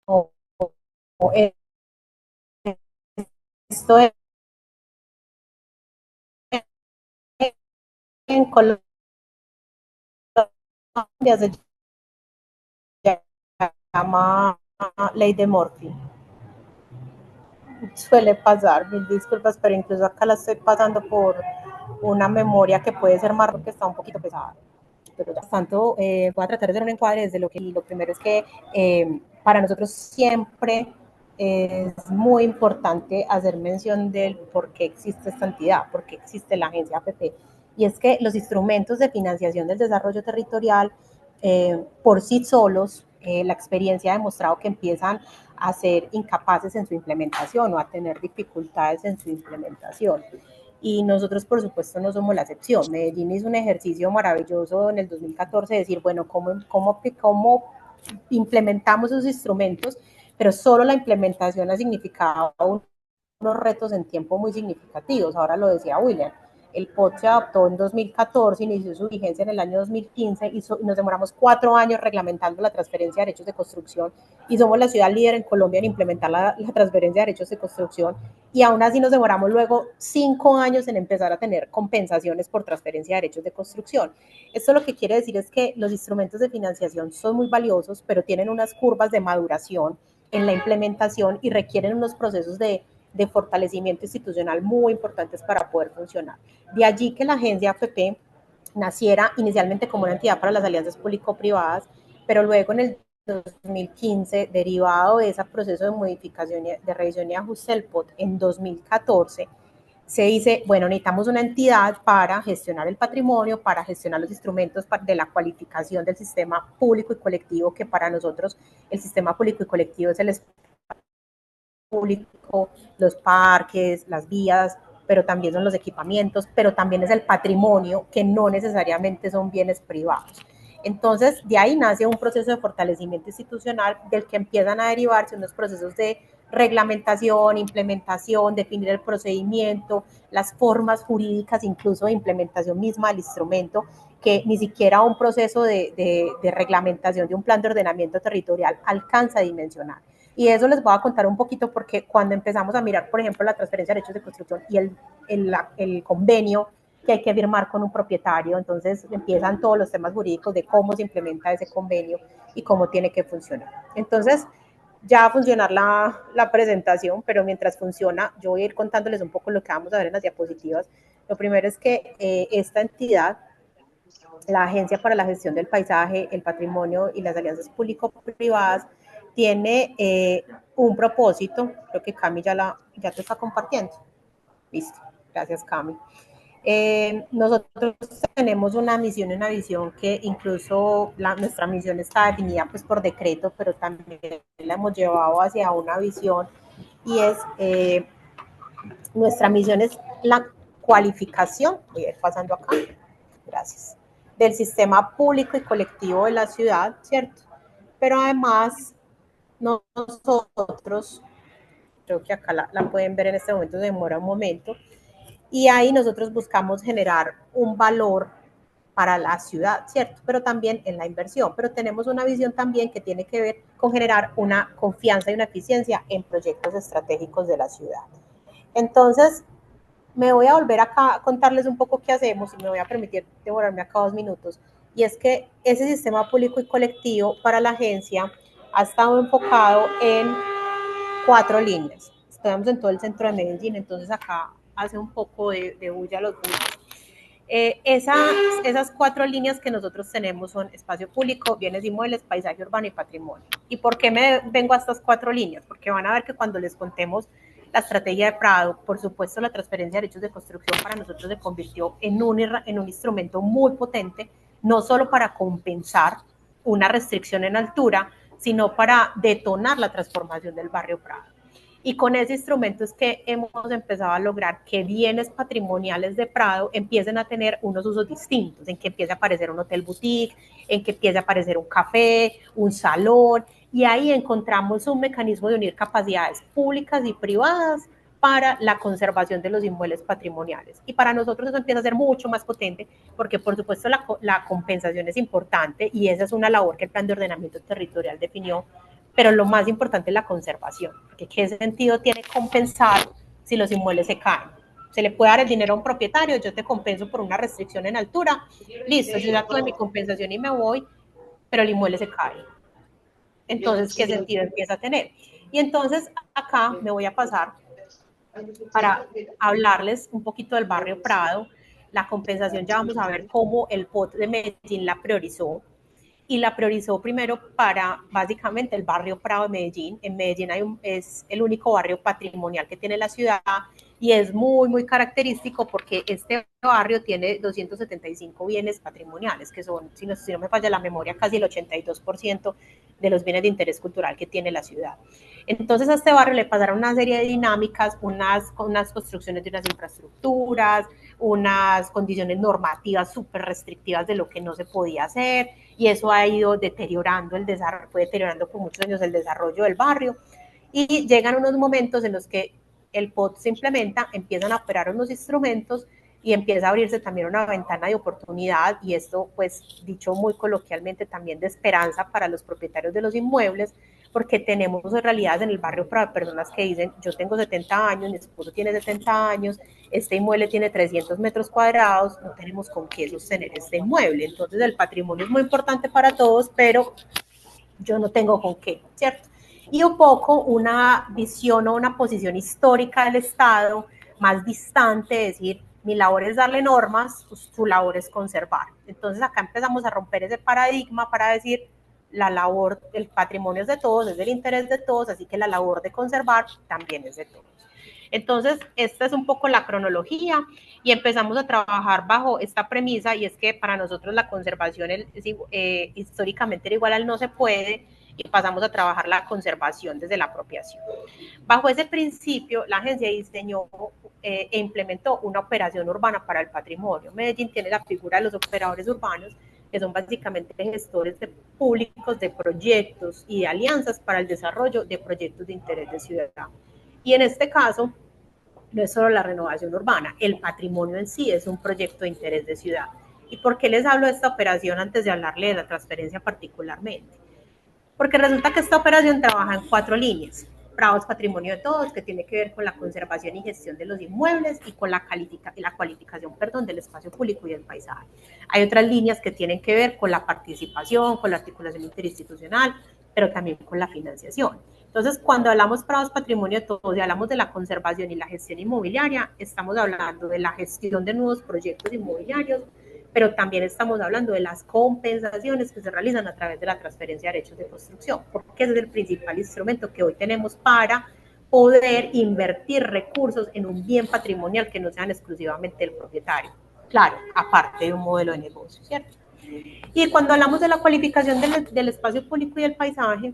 O, o esto es en Colombia se llama ley de Murphy. Suele pasar, mil disculpas, pero incluso acá la estoy pasando por una memoria que puede ser más porque está un poquito pesada. Pero por tanto, voy a tratar de hacer un encuadre desde lo que lo primero es que para nosotros siempre es muy importante hacer mención del por qué existe esta entidad, por qué existe la agencia APP. Y es que los instrumentos de financiación del desarrollo territorial por sí solos, la experiencia ha demostrado que empiezan a ser incapaces en su implementación o a tener dificultades en su implementación. Y nosotros, por supuesto, no somos la excepción. Medellín hizo un ejercicio maravilloso en el 2014 de decir, bueno, ¿cómo implementamos esos instrumentos? Pero solo la implementación ha significado unos retos en tiempo muy significativos. Ahora lo decía William. El POT se adoptó en 2014, inició su vigencia en el año 2015 y nos demoramos 4 años reglamentando la transferencia de derechos de construcción y somos la ciudad líder en Colombia en implementar la transferencia de derechos de construcción y aún así nos demoramos luego 5 años en empezar a tener compensaciones por transferencia de derechos de construcción. Esto lo que quiere decir es que los instrumentos de financiación son muy valiosos, pero tienen unas curvas de maduración en la implementación y requieren unos procesos de fortalecimiento institucional muy importantes para poder funcionar. De allí que la agencia AFP naciera inicialmente como una entidad para las alianzas público-privadas, pero luego en el 2015, derivado de ese proceso de modificación, de revisión y ajuste del POT en 2014, se dice, bueno, necesitamos una entidad para gestionar el patrimonio, para gestionar los instrumentos de la cualificación del sistema público y colectivo, que para nosotros el sistema público y colectivo es el público, los parques, las vías, pero también son los equipamientos, pero también es el patrimonio, que no necesariamente son bienes privados. Entonces, de ahí nace un proceso de fortalecimiento institucional del que empiezan a derivarse unos procesos de reglamentación, implementación, definir el procedimiento, las formas jurídicas, incluso de implementación misma del instrumento, que ni siquiera un proceso de reglamentación de un plan de ordenamiento territorial alcanza a dimensionar. Y eso les voy a contar un poquito porque cuando empezamos a mirar, por ejemplo, la transferencia de derechos de construcción y el convenio que hay que firmar con un propietario, entonces empiezan todos los temas jurídicos de cómo se implementa ese convenio y cómo tiene que funcionar. Entonces, ya va a funcionar la presentación, pero mientras funciona, yo voy a ir contándoles un poco lo que vamos a ver en las diapositivas. Lo primero es que esta entidad, la Agencia para la Gestión del Paisaje, el Patrimonio y las Alianzas Público-Privadas, tiene un propósito, creo que Cami ya te está compartiendo. Listo, gracias Cami. Nosotros tenemos una misión y una visión que incluso nuestra misión está definida pues por decreto, pero también la hemos llevado hacia una visión y es, nuestra misión es la cualificación, voy a ir pasando acá, gracias, del sistema público y colectivo de la ciudad, ¿cierto? Pero además nosotros, creo que acá la pueden ver en este momento, se demora un momento, y ahí nosotros buscamos generar un valor para la ciudad, ¿cierto? Pero también en la inversión, pero tenemos una visión también que tiene que ver con generar una confianza y una eficiencia en proyectos estratégicos de la ciudad. Entonces, me voy a volver acá a contarles un poco qué hacemos y me voy a permitir demorarme acá 2 minutos. Y es que ese sistema público y colectivo para la agencia ha estado enfocado en 4 líneas. Estamos en todo el centro de Medellín, entonces acá hace un poco de bulla los buses. Esas 4 líneas que nosotros tenemos son espacio público, bienes inmuebles, paisaje urbano y patrimonio. ¿Y por qué me vengo a estas 4 líneas? Porque van a ver que cuando les contemos la estrategia de Prado, por supuesto la transferencia de derechos de construcción para nosotros se convirtió en un instrumento muy potente, no solo para compensar una restricción en altura, sino para detonar la transformación del barrio Prado. Y con ese instrumento es que hemos empezado a lograr que bienes patrimoniales de Prado empiecen a tener unos usos distintos, en que empiece a aparecer un hotel boutique, en que empiece a aparecer un café, un salón, y ahí encontramos un mecanismo de unir capacidades públicas y privadas para la conservación de los inmuebles patrimoniales. Y para nosotros eso empieza a ser mucho más potente, porque por supuesto la compensación es importante y esa es una labor que el plan de ordenamiento territorial definió, pero lo más importante es la conservación, porque ¿qué sentido tiene compensar si los inmuebles se caen? Se le puede dar el dinero a un propietario, yo te compenso por una restricción en altura, listo, yo ya tuve mi compensación y me voy, pero el inmueble se cae. Entonces, ¿qué sentido empieza a tener? Y entonces acá me voy a pasar para hablarles un poquito del barrio Prado. La compensación ya vamos a ver cómo el POT de Medellín la priorizó, y la priorizó primero para básicamente el barrio Prado de Medellín. En Medellín es el único barrio patrimonial que tiene la ciudad y es muy, muy característico porque este barrio tiene 275 bienes patrimoniales, que son, si no me falla la memoria, casi el 82% de los bienes de interés cultural que tiene la ciudad. Entonces a este barrio le pasaron una serie de dinámicas, unas construcciones de unas infraestructuras, unas condiciones normativas súper restrictivas de lo que no se podía hacer, y eso ha ido deteriorando el desarrollo, fue deteriorando por muchos años el desarrollo del barrio, y llegan unos momentos en los que el POT se implementa, empiezan a operar unos instrumentos y empieza a abrirse también una ventana de oportunidad, y esto pues dicho muy coloquialmente también de esperanza para los propietarios de los inmuebles, porque tenemos realidades en el barrio para personas que dicen, yo tengo 70 años, mi esposo tiene 70 años, este inmueble tiene 300 metros cuadrados, no tenemos con qué sostener este inmueble. Entonces el patrimonio es muy importante para todos, pero yo no tengo con qué, ¿cierto? Y un poco una visión o una posición histórica del Estado más distante, es decir, mi labor es darle normas, pues tu labor es conservar. Entonces acá empezamos a romper ese paradigma para decir, la labor, el patrimonio es de todos, es del interés de todos, así que la labor de conservar también es de todos. Entonces, esta es un poco la cronología y empezamos a trabajar bajo esta premisa, y es que para nosotros la conservación históricamente era igual al no se puede, y pasamos a trabajar la conservación desde la apropiación. Bajo ese principio, la agencia diseñó e implementó una operación urbana para el patrimonio. Medellín tiene la figura de los operadores urbanos, que son básicamente gestores públicos de proyectos y de alianzas para el desarrollo de proyectos de interés de ciudad. Y en este caso, no es solo la renovación urbana, el patrimonio en sí es un proyecto de interés de ciudad. ¿Y por qué les hablo de esta operación antes de hablarle de la transferencia particularmente? Porque resulta que esta operación trabaja en 4 líneas. Prados Patrimonio de Todos, que tiene que ver con la conservación y gestión de los inmuebles y con la cualificación, del espacio público y del paisaje. Hay otras líneas que tienen que ver con la participación, con la articulación interinstitucional, pero también con la financiación. Entonces, cuando hablamos Prados Patrimonio de Todos y hablamos de la conservación y la gestión inmobiliaria, estamos hablando de la gestión de nuevos proyectos inmobiliarios, pero también estamos hablando de las compensaciones que se realizan a través de la transferencia de derechos de construcción, porque ese es el principal instrumento que hoy tenemos para poder invertir recursos en un bien patrimonial que no sean exclusivamente del propietario. Claro, aparte de un modelo de negocio, ¿cierto? Y cuando hablamos de la cualificación del espacio público y del paisaje,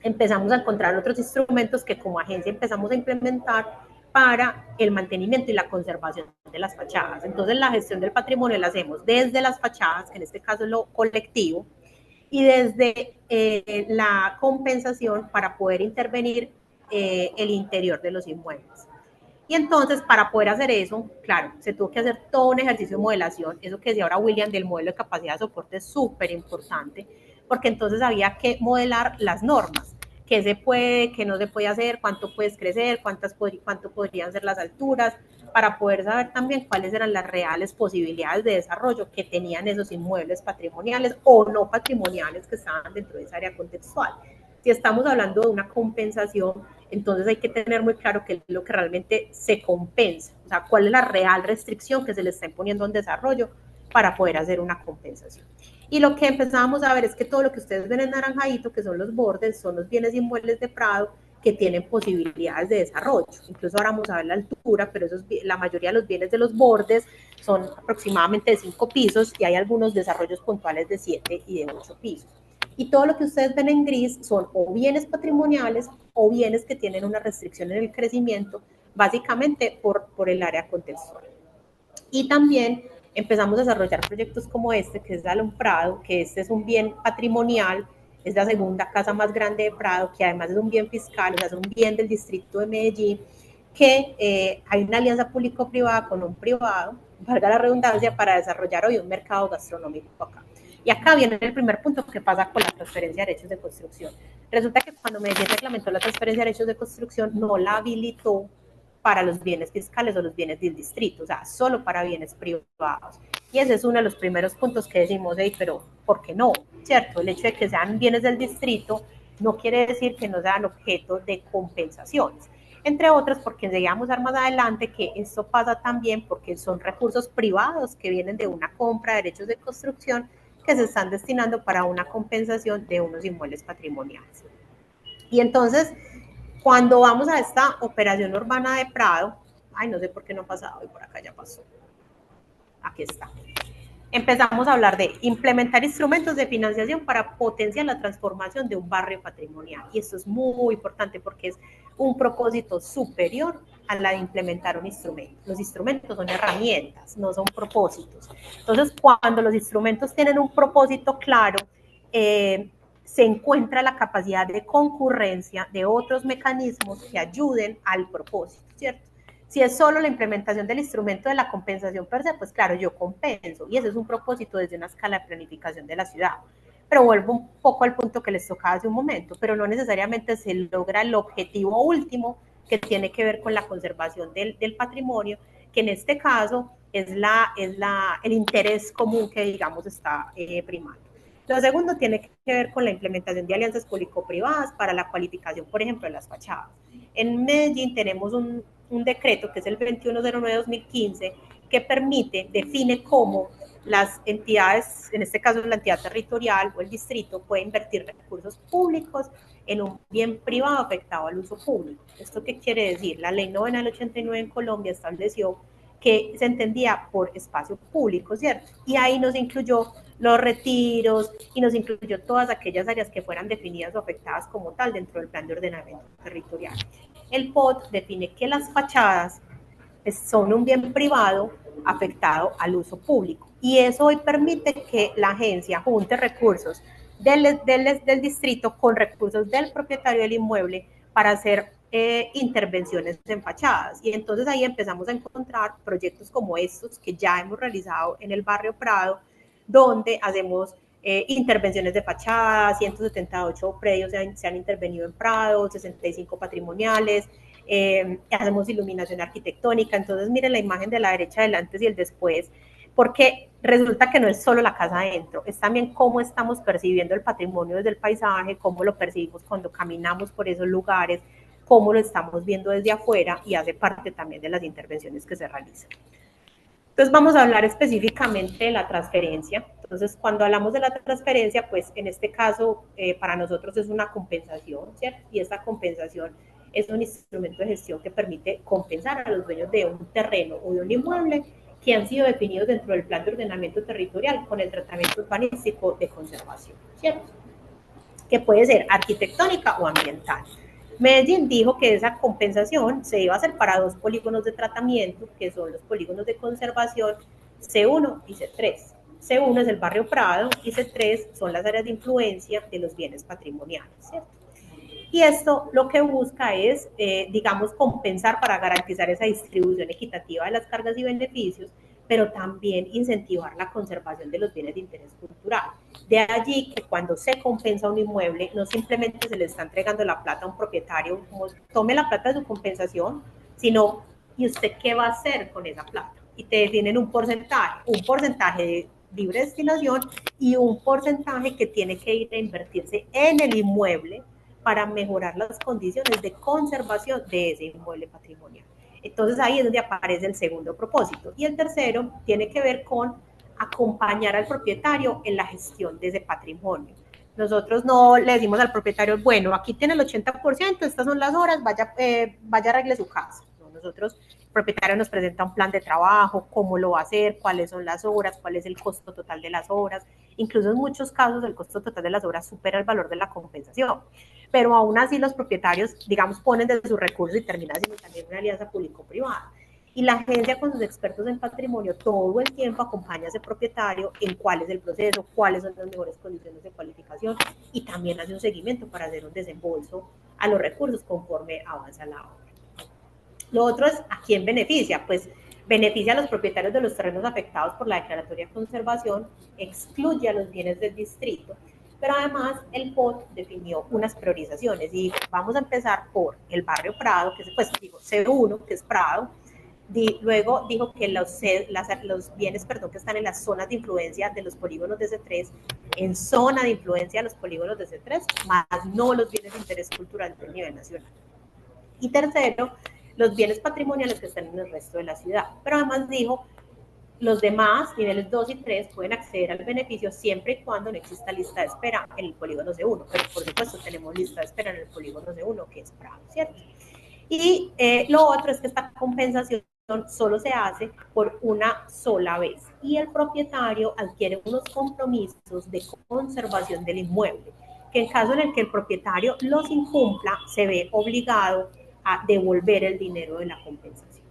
empezamos a encontrar otros instrumentos que como agencia empezamos a implementar para el mantenimiento y la conservación de las fachadas. Entonces la gestión del patrimonio la hacemos desde las fachadas, que en este caso es lo colectivo, y desde la compensación para poder intervenir el interior de los inmuebles. Y entonces, para poder hacer eso, claro, se tuvo que hacer todo un ejercicio de modelación. Eso que decía ahora William del modelo de capacidad de soporte es súper importante, porque entonces había que modelar las normas. Qué se puede, qué no se puede hacer, cuánto puedes crecer, cuánto podrían ser las alturas, para poder saber también cuáles eran las reales posibilidades de desarrollo que tenían esos inmuebles patrimoniales o no patrimoniales que estaban dentro de esa área contextual. Si estamos hablando de una compensación, entonces hay que tener muy claro qué es lo que realmente se compensa, o sea, cuál es la real restricción que se le está imponiendo a un desarrollo para poder hacer una compensación. Y lo que empezamos a ver es que todo lo que ustedes ven en naranjadito, que son los bordes, son los bienes inmuebles de Prado que tienen posibilidades de desarrollo. Incluso ahora vamos a ver la altura, pero la mayoría de los bienes de los bordes son aproximadamente de 5 pisos, y hay algunos desarrollos puntuales de 7 y de 8 pisos. Y todo lo que ustedes ven en gris son o bienes patrimoniales o bienes que tienen una restricción en el crecimiento, básicamente por el área contextual. Y también empezamos a desarrollar proyectos como este, que es Salón Prado, que este es un bien patrimonial, es la segunda casa más grande de Prado, que además es un bien fiscal, o sea, es un bien del distrito de Medellín, que hay una alianza público-privada con un privado, valga la redundancia, para desarrollar hoy un mercado gastronómico acá. Y acá viene el primer punto que pasa con la transferencia de derechos de construcción. Resulta que cuando Medellín reglamentó la transferencia de derechos de construcción, no la habilitó para los bienes fiscales o los bienes del distrito, o sea, solo para bienes privados. Y ese es uno de los primeros puntos que decimos, hey, pero ¿por qué no? ¿Cierto? El hecho de que sean bienes del distrito no quiere decir que no sean objeto de compensaciones. Entre otras, porque llegamos a ver más adelante que esto pasa también porque son recursos privados que vienen de una compra de derechos de construcción que se están destinando para una compensación de unos inmuebles patrimoniales. Y entonces, cuando vamos a esta operación urbana de Prado, ay, no sé por qué no ha pasado, y por acá ya pasó. Aquí está. Empezamos a hablar de implementar instrumentos de financiación para potenciar la transformación de un barrio patrimonial. Y esto es muy importante porque es un propósito superior a la de implementar un instrumento. Los instrumentos son herramientas, no son propósitos. Entonces, cuando los instrumentos tienen un propósito claro, se encuentra la capacidad de concurrencia de otros mecanismos que ayuden al propósito, ¿cierto? Si es solo la implementación del instrumento de la compensación per se, pues claro, yo compenso, y ese es un propósito desde una escala de planificación de la ciudad. Pero vuelvo un poco al punto que les tocaba hace un momento, pero no necesariamente se logra el objetivo último que tiene que ver con la conservación del patrimonio, que en este caso es el interés común que, digamos, está primando. Lo segundo tiene que ver con la implementación de alianzas público-privadas para la cualificación, por ejemplo, de las fachadas. En Medellín tenemos un decreto que es el 2109-2015 que permite, define cómo las entidades, en este caso la entidad territorial o el distrito, puede invertir recursos públicos en un bien privado afectado al uso público. ¿Esto qué quiere decir? La ley novena del 89 en Colombia estableció que se entendía por espacio público, ¿cierto? Y ahí nos incluyó los retiros y nos incluyó todas aquellas áreas que fueran definidas o afectadas como tal dentro del plan de ordenamiento territorial. El POT define que las fachadas son un bien privado afectado al uso público y eso hoy permite que la agencia junte recursos del distrito con recursos del propietario del inmueble para hacer intervenciones en fachadas. Y entonces ahí empezamos a encontrar proyectos como estos que ya hemos realizado en el barrio Prado, donde hacemos intervenciones de fachadas, 178 predios se han intervenido en Prado, 65 patrimoniales, hacemos iluminación arquitectónica. Entonces miren la imagen de la derecha del antes y el después, porque resulta que no es solo la casa adentro, es también cómo estamos percibiendo el patrimonio desde el paisaje, cómo lo percibimos cuando caminamos por esos lugares, cómo lo estamos viendo desde afuera y hace parte también de las intervenciones que se realizan. Entonces vamos a hablar específicamente de la transferencia. Entonces cuando hablamos de la transferencia, pues en este caso para nosotros es una compensación, ¿cierto? Y esta compensación es un instrumento de gestión que permite compensar a los dueños de un terreno o de un inmueble que han sido definidos dentro del plan de ordenamiento territorial con el tratamiento urbanístico de conservación, ¿cierto? Que puede ser arquitectónica o ambiental. Medellín dijo que esa compensación se iba a hacer para dos polígonos de tratamiento, que son los polígonos de conservación C1 y C3. C1 es el barrio Prado y C3 son las áreas de influencia de los bienes patrimoniales, ¿cierto? Y esto lo que busca es, digamos, compensar para garantizar esa distribución equitativa de las cargas y beneficios, pero también incentivar la conservación de los bienes de interés cultural. De allí que cuando se compensa un inmueble, no simplemente se le está entregando la plata a un propietario, como tome la plata de su compensación, sino, ¿y usted qué va a hacer con esa plata? Y te definen un porcentaje de libre destinación y un porcentaje que tiene que ir a invertirse en el inmueble para mejorar las condiciones de conservación de ese inmueble patrimonial. Entonces ahí es donde aparece el segundo propósito. Y el tercero tiene que ver con acompañar al propietario en la gestión de ese patrimonio. Nosotros no le decimos al propietario, bueno, aquí tiene el 80%, estas son las horas, vaya arregle su casa. No, nosotros, el propietario nos presenta un plan de trabajo, cómo lo va a hacer, cuáles son las horas, cuál es el costo total de las horas. Incluso en muchos casos el costo total de las obras supera el valor de la compensación. Pero aún así los propietarios, digamos, ponen de sus recursos y termina siendo también una alianza público-privada. Y la agencia con sus expertos en patrimonio todo el tiempo acompaña a ese propietario en cuál es el proceso, cuáles son las mejores condiciones de cualificación y también hace un seguimiento para hacer un desembolso a los recursos conforme avanza la obra. Lo otro es a quién beneficia, pues beneficia a los propietarios de los terrenos afectados por la declaratoria de conservación, excluye a los bienes del distrito, pero además el POT definió unas priorizaciones y vamos a empezar por el barrio Prado, que es pues, digo, C1, que es Prado. Luego dijo que los bienes que están en las zonas de influencia de los polígonos de C3, en zona de influencia de los polígonos de C3, más no los bienes de interés cultural del nivel nacional. Y tercero, los bienes patrimoniales que están en el resto de la ciudad. Pero además dijo, los demás, niveles 2 y 3, pueden acceder al beneficio siempre y cuando no exista lista de espera en el polígono C1. Pero por supuesto tenemos lista de espera en el polígono C1, que es Prado, ¿cierto? Y lo otro es que esta compensación solo se hace por una sola vez y el propietario adquiere unos compromisos de conservación del inmueble, que en caso en el que el propietario los incumpla, se ve obligado a devolver el dinero de la compensación.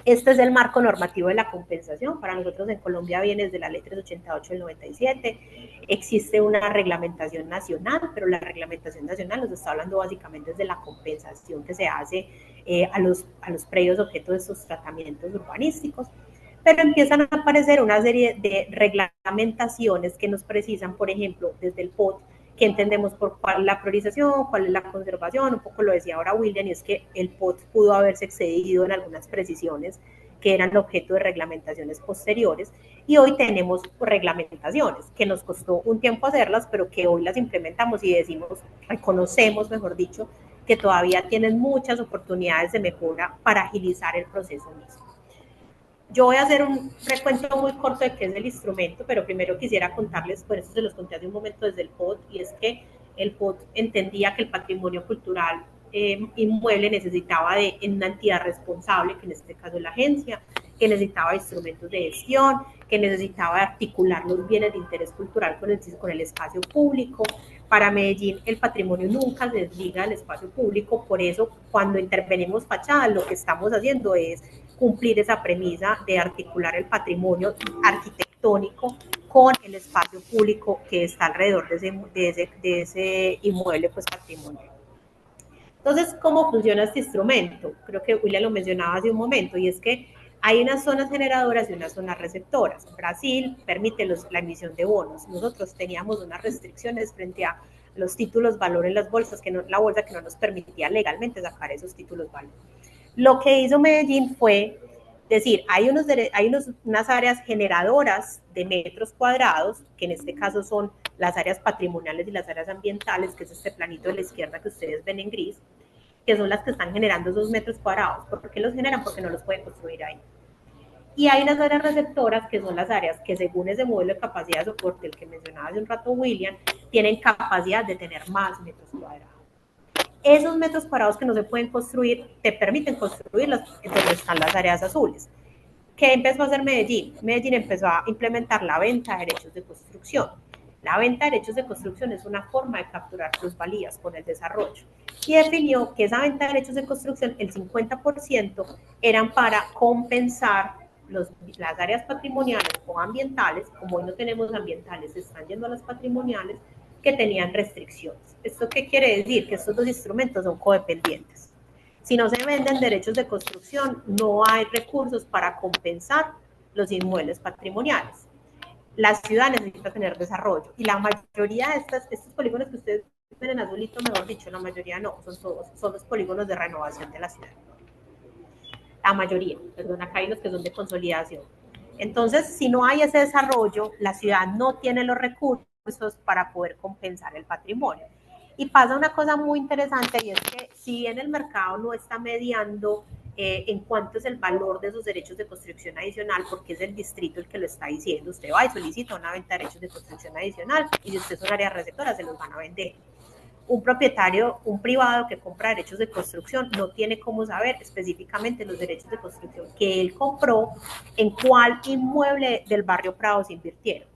Este es el marco normativo de la compensación. Para nosotros en Colombia viene desde la ley 388 del 97. Existe una reglamentación nacional, pero la reglamentación nacional nos está hablando básicamente de la compensación que se hace a los predios objeto de estos tratamientos urbanísticos. Pero empiezan a aparecer una serie de reglamentaciones que nos precisan, por ejemplo, desde el POT, que entendemos por cuál es la priorización, cuál es la conservación, un poco lo decía ahora William, y es que el POT pudo haberse excedido en algunas precisiones que eran objeto de reglamentaciones posteriores, y hoy tenemos reglamentaciones que nos costó un tiempo hacerlas, pero que hoy las implementamos y decimos, reconocemos, mejor dicho, que todavía tienen muchas oportunidades de mejora para agilizar el proceso mismo. Yo voy a hacer un recuento muy corto de qué es el instrumento, pero primero quisiera contarles, por eso se los conté hace un momento desde el POT, y es que el POT entendía que el patrimonio cultural inmueble necesitaba de una entidad responsable, que en este caso es la agencia, que necesitaba instrumentos de gestión, que necesitaba articular los bienes de interés cultural con el espacio público. Para Medellín el patrimonio nunca se desliga del espacio público, por eso cuando intervenimos fachadas lo que estamos haciendo es cumplir esa premisa de articular el patrimonio arquitectónico con el espacio público que está alrededor de ese inmueble pues patrimonial. Entonces, ¿cómo funciona este instrumento? Creo que William lo mencionaba hace un momento, y es que hay unas zonas generadoras y unas zonas receptoras. Brasil permite la emisión de bonos. Nosotros teníamos unas restricciones frente a los títulos valor en las bolsas, la bolsa que no nos permitía legalmente sacar esos títulos valor. Lo que hizo Medellín fue decir, hay unas áreas generadoras de metros cuadrados, que en este caso son las áreas patrimoniales y las áreas ambientales, que es este planito de la izquierda que ustedes ven en gris, que son las que están generando esos metros cuadrados. ¿Por qué los generan? Porque no los pueden construir ahí. Y hay unas áreas receptoras, que son las áreas que según ese modelo de capacidad de soporte, el que mencionaba hace un rato William, tienen capacidad de tener más metros cuadrados. Esos metros cuadrados que no se pueden construir te permiten construirlos donde están las áreas azules. ¿Qué empezó a hacer Medellín? Medellín empezó a implementar la venta de derechos de construcción. La venta de derechos de construcción es una forma de capturar plusvalías con el desarrollo, y definió que esa venta de derechos de construcción, el 50% eran para compensar las áreas patrimoniales o ambientales. Como hoy no tenemos ambientales, se están yendo a las patrimoniales, que tenían restricciones. ¿Esto qué quiere decir? Que estos dos instrumentos son codependientes. Si no se venden derechos de construcción, no hay recursos para compensar los inmuebles patrimoniales. La ciudad necesita tener desarrollo, y la mayoría de estos polígonos que ustedes ven en azulito, mejor dicho, la mayoría no, son los polígonos de renovación de la ciudad. La mayoría, perdón, acá hay los que son de consolidación. Entonces, si no hay ese desarrollo, la ciudad no tiene los recursos para poder compensar el patrimonio. Y pasa una cosa muy interesante, y es que si bien el mercado no está mediando en cuánto es el valor de esos derechos de construcción adicional, porque es el distrito el que lo está diciendo, usted va y solicita una venta de derechos de construcción adicional, y si usted es un área receptora, se los van a vender. Un propietario, un privado que compra derechos de construcción, no tiene cómo saber específicamente los derechos de construcción que él compró, en cuál inmueble del barrio Prado se invirtieron.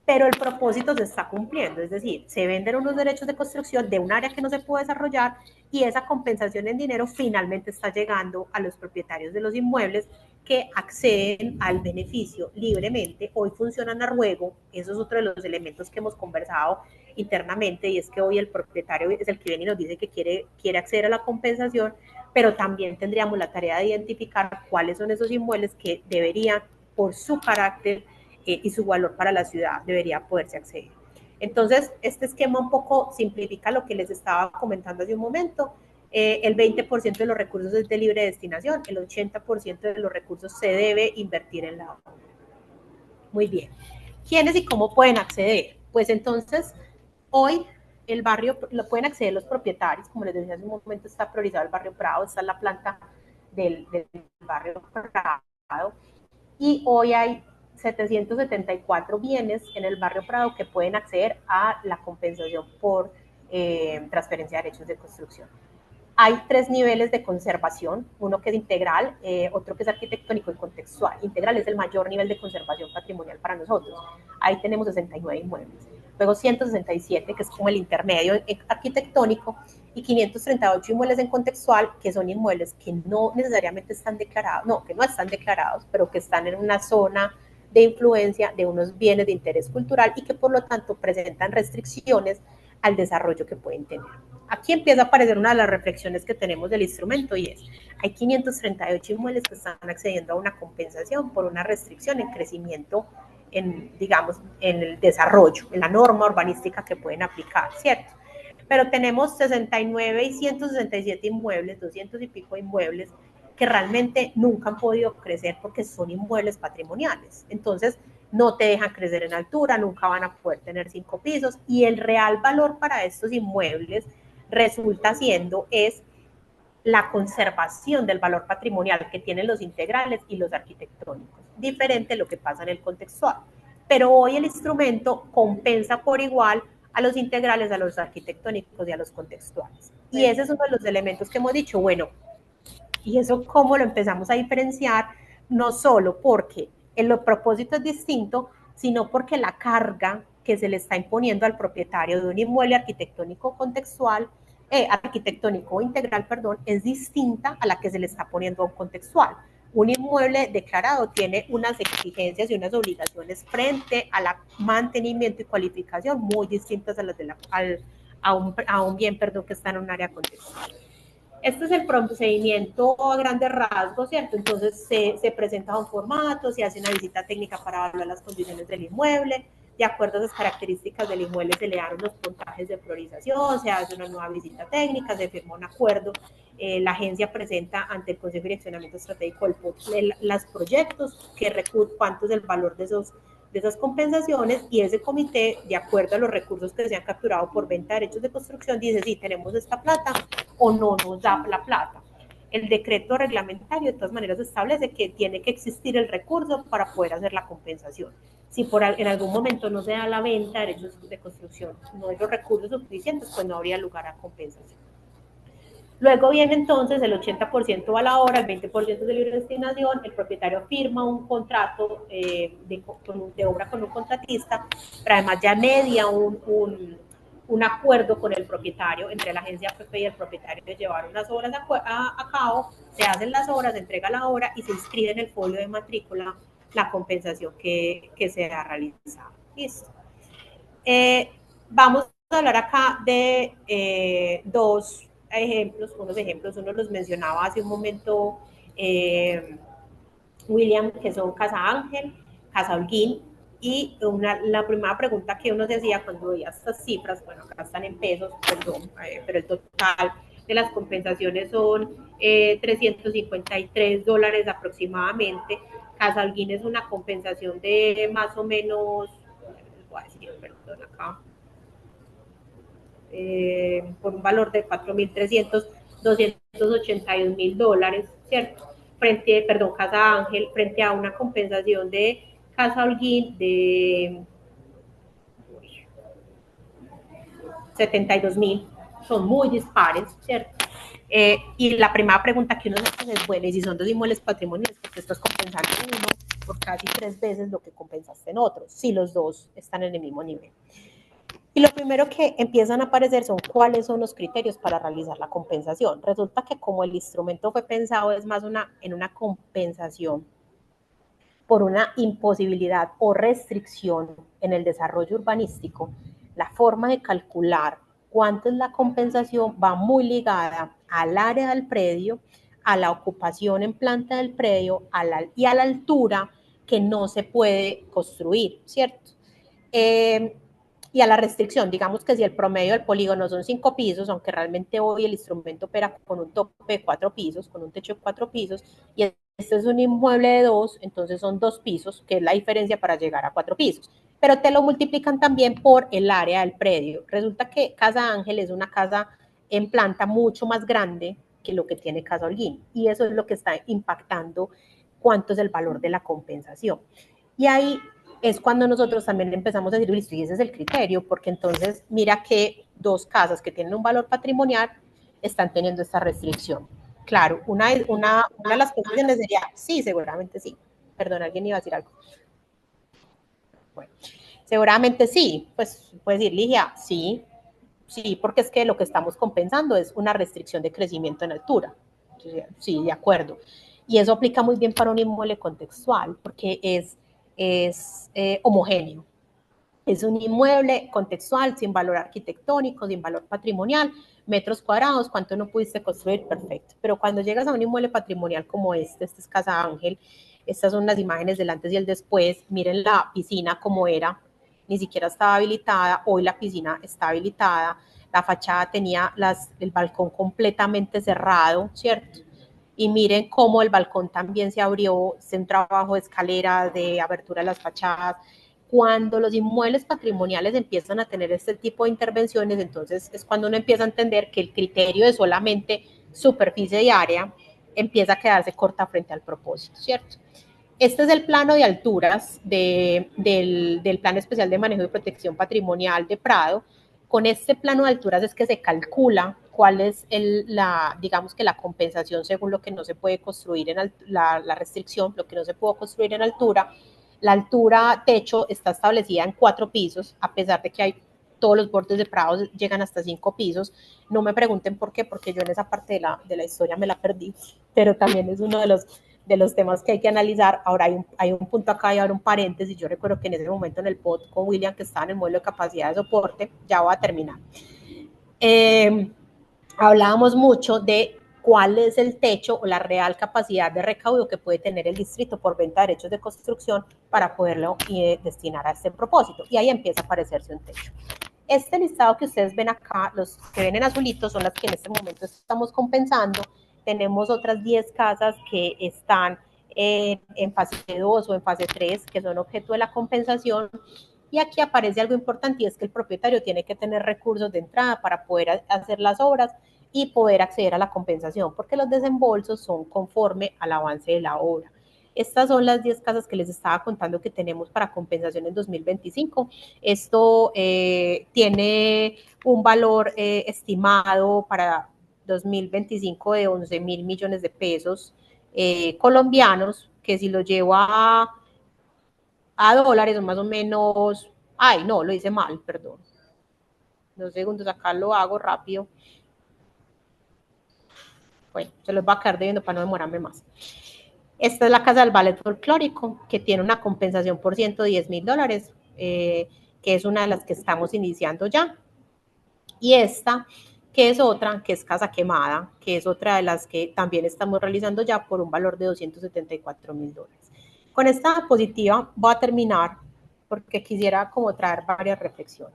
Pero el propósito se está cumpliendo, es decir, se venden unos derechos de construcción de un área que no se puede desarrollar, y esa compensación en dinero finalmente está llegando a los propietarios de los inmuebles, que acceden al beneficio libremente. Hoy funcionan a ruego, eso es otro de los elementos que hemos conversado internamente, y es que hoy el propietario es el que viene y nos dice que quiere acceder a la compensación, pero también tendríamos la tarea de identificar cuáles son esos inmuebles que deberían, por su carácter y su valor para la ciudad, debería poderse acceder. Entonces, este esquema un poco simplifica lo que les estaba comentando hace un momento. El 20% de los recursos es de libre destinación, el 80% de los recursos se debe invertir en la obra. Muy bien. ¿Quiénes y cómo pueden acceder? Pues entonces, hoy el barrio lo pueden acceder los propietarios. Como les decía hace un momento, está priorizado el barrio Prado, está en la planta del barrio Prado, y hoy hay 774 bienes en el barrio Prado que pueden acceder a la compensación por transferencia de derechos de construcción. Hay 3 niveles de conservación, uno que es integral, otro que es arquitectónico y contextual. Integral es el mayor nivel de conservación patrimonial para nosotros. Ahí tenemos 69 inmuebles. Luego 167, que es como el intermedio arquitectónico, y 538 inmuebles en contextual, que son inmuebles que no necesariamente están declarados, no, que no están declarados, pero que están en una zona de influencia de unos bienes de interés cultural y que por lo tanto presentan restricciones al desarrollo que pueden tener. Aquí empieza a aparecer una de las reflexiones que tenemos del instrumento y es, hay 538 inmuebles que están accediendo a una compensación por una restricción en crecimiento, en, digamos, en el desarrollo, en la norma urbanística que pueden aplicar, ¿cierto? Pero tenemos 69 y 167 inmuebles, 200 y pico inmuebles, que realmente nunca han podido crecer porque son inmuebles patrimoniales. Entonces, no te dejan crecer en altura, nunca van a poder tener 5 pisos y el real valor para estos inmuebles resulta siendo es la conservación del valor patrimonial que tienen los integrales y los arquitectónicos, diferente a lo que pasa en el contextual. Pero hoy el instrumento compensa por igual a los integrales, a los arquitectónicos y a los contextuales. Y ese es uno de los elementos que hemos dicho, bueno, ¿y eso cómo lo empezamos a diferenciar? No solo porque el propósito es distinto, sino porque la carga que se le está imponiendo al propietario de un inmueble arquitectónico contextual, arquitectónico integral, perdón, es distinta a la que se le está poniendo a un contextual. Un inmueble declarado tiene unas exigencias y unas obligaciones frente al mantenimiento y cualificación muy distintas a las de a un bien, perdón, que está en un área contextual. Este es el procedimiento a grandes rasgos, ¿cierto? Entonces se presenta un formato, se hace una visita técnica para evaluar las condiciones del inmueble, de acuerdo a las características del inmueble se le dan unos puntajes de priorización, se hace una nueva visita técnica, se firma un acuerdo, la agencia presenta ante el Consejo de Direccionamiento Estratégico los proyectos, cuánto es el valor de esas compensaciones y ese comité, de acuerdo a los recursos que se han capturado por venta de derechos de construcción, dice sí, tenemos esta plata o no nos da la plata. El decreto reglamentario de todas maneras establece que tiene que existir el recurso para poder hacer la compensación. Si en algún momento no se da la venta de derechos de construcción, no hay los recursos suficientes, pues no habría lugar a compensación. Luego viene entonces el 80% a la hora, el 20% de libre destinación, el propietario firma un contrato de obra con un contratista, pero además ya media un acuerdo con el propietario, entre la agencia PP y el propietario de llevar unas obras a cabo, se hacen las obras, se entrega la obra y se inscribe en el folio de matrícula la compensación que se ha realizado. Listo. Vamos a hablar acá de unos ejemplos, uno los mencionaba hace un momento William, que son Casa Ángel, Casa Holguín, y la primera pregunta que uno se hacía cuando veía estas cifras, bueno, acá están en pesos, perdón, pero el total de las compensaciones son $353 aproximadamente. Casa Holguín es una compensación de más o menos, les voy a decir, perdón, acá, por un valor de 4.300, $281.000, ¿cierto? Casa Ángel, frente a una compensación de Casa Holguín de 72.000, son muy dispares, ¿cierto? Y la primera pregunta que uno se hace es, bueno, y si son dos inmuebles patrimoniales, ¿por qué estás compensando uno por casi 3 veces lo que compensaste en otro, si los dos están en el mismo nivel? Y lo primero que empiezan a aparecer son cuáles son los criterios para realizar la compensación. Resulta que como el instrumento fue pensado es más en una compensación por una imposibilidad o restricción en el desarrollo urbanístico, la forma de calcular cuánto es la compensación va muy ligada al área del predio, a la ocupación en planta del predio y a la altura que no se puede construir, ¿cierto? Y a la restricción, digamos que si el promedio del polígono son 5 pisos, aunque realmente hoy el instrumento opera con un tope de 4 pisos, con un techo de 4 pisos, y este es un inmueble de 2, entonces son 2 pisos, que es la diferencia para llegar a 4 pisos. Pero te lo multiplican también por el área del predio. Resulta que Casa Ángel es una casa en planta mucho más grande que lo que tiene Casa Holguín, y eso es lo que está impactando cuánto es el valor de la compensación. Y ahí es cuando nosotros también empezamos a decir, listo, y ese es el criterio, porque entonces mira que dos casas que tienen un valor patrimonial están teniendo esta restricción. Claro, una de las cuestiones sería, sí, seguramente sí. Perdón, alguien iba a decir algo. Bueno, seguramente sí, pues puedes decir, Ligia, sí, Sí, porque es que lo que estamos compensando es una restricción de crecimiento en altura. Sí, de acuerdo. Y eso aplica muy bien para un inmueble contextual, porque es homogéneo. Es un inmueble contextual, sin valor arquitectónico, sin valor patrimonial, metros cuadrados, cuánto no pudiste construir, perfecto. Pero cuando llegas a un inmueble patrimonial como este es Casa Ángel, estas son las imágenes del antes y el después, miren la piscina como era, ni siquiera estaba habilitada, hoy la piscina está habilitada, la fachada tenía el balcón completamente cerrado, ¿cierto? Y miren cómo el balcón también se abrió, es un trabajo de escalera, de abertura de las fachadas. Cuando los inmuebles patrimoniales empiezan a tener este tipo de intervenciones, entonces es cuando uno empieza a entender que el criterio de solamente superficie y área empieza a quedarse corta frente al propósito, ¿cierto? Este es el plano de alturas del Plan Especial de Manejo y Protección Patrimonial de Prado. Con este plano de alturas es que se calcula cuál es digamos que la compensación según lo que no se puede construir en la restricción, lo que no se pudo construir en altura. La altura techo está establecida en 4 pisos, a pesar de que hay todos los bordes de Prado llegan hasta 5 pisos. No me pregunten por qué, porque yo en esa parte de la historia me la perdí, pero también es uno de los temas que hay que analizar. Ahora hay un punto acá y ahora un paréntesis. Yo recuerdo que en ese momento en el pod con William, que estaba en el modelo de capacidad de soporte, ya voy a terminar, hablábamos mucho de cuál es el techo o la real capacidad de recaudo que puede tener el distrito por venta de derechos de construcción para poderlo destinar a este propósito. Y ahí empieza a aparecerse un techo. Este listado que ustedes ven acá, los que ven en azulitos, son las que en este momento estamos compensando. Tenemos otras 10 casas que están en fase 2 o en fase 3, que son objeto de la compensación. Y aquí aparece algo importante, y es que el propietario tiene que tener recursos de entrada para poder hacer las obras y poder acceder a la compensación, porque los desembolsos son conforme al avance de la obra. Estas son las 10 casas que les estaba contando que tenemos para compensación en 2025. Esto tiene un valor estimado para 2025 de 11.000 millones de pesos colombianos, que si lo llevo a dólares son más o menos, ay, no, lo hice mal, perdón. 2 segundos, acá lo hago rápido. Bueno, se los va a quedar debiendo para no demorarme más. Esta es la casa del ballet folclórico, que tiene una compensación por $110.000, que es una de las que estamos iniciando ya. Y esta, que es otra, que es Casa Quemada, que es otra de las que también estamos realizando ya por un valor de $274.000. Con esta diapositiva voy a terminar porque quisiera como traer varias reflexiones.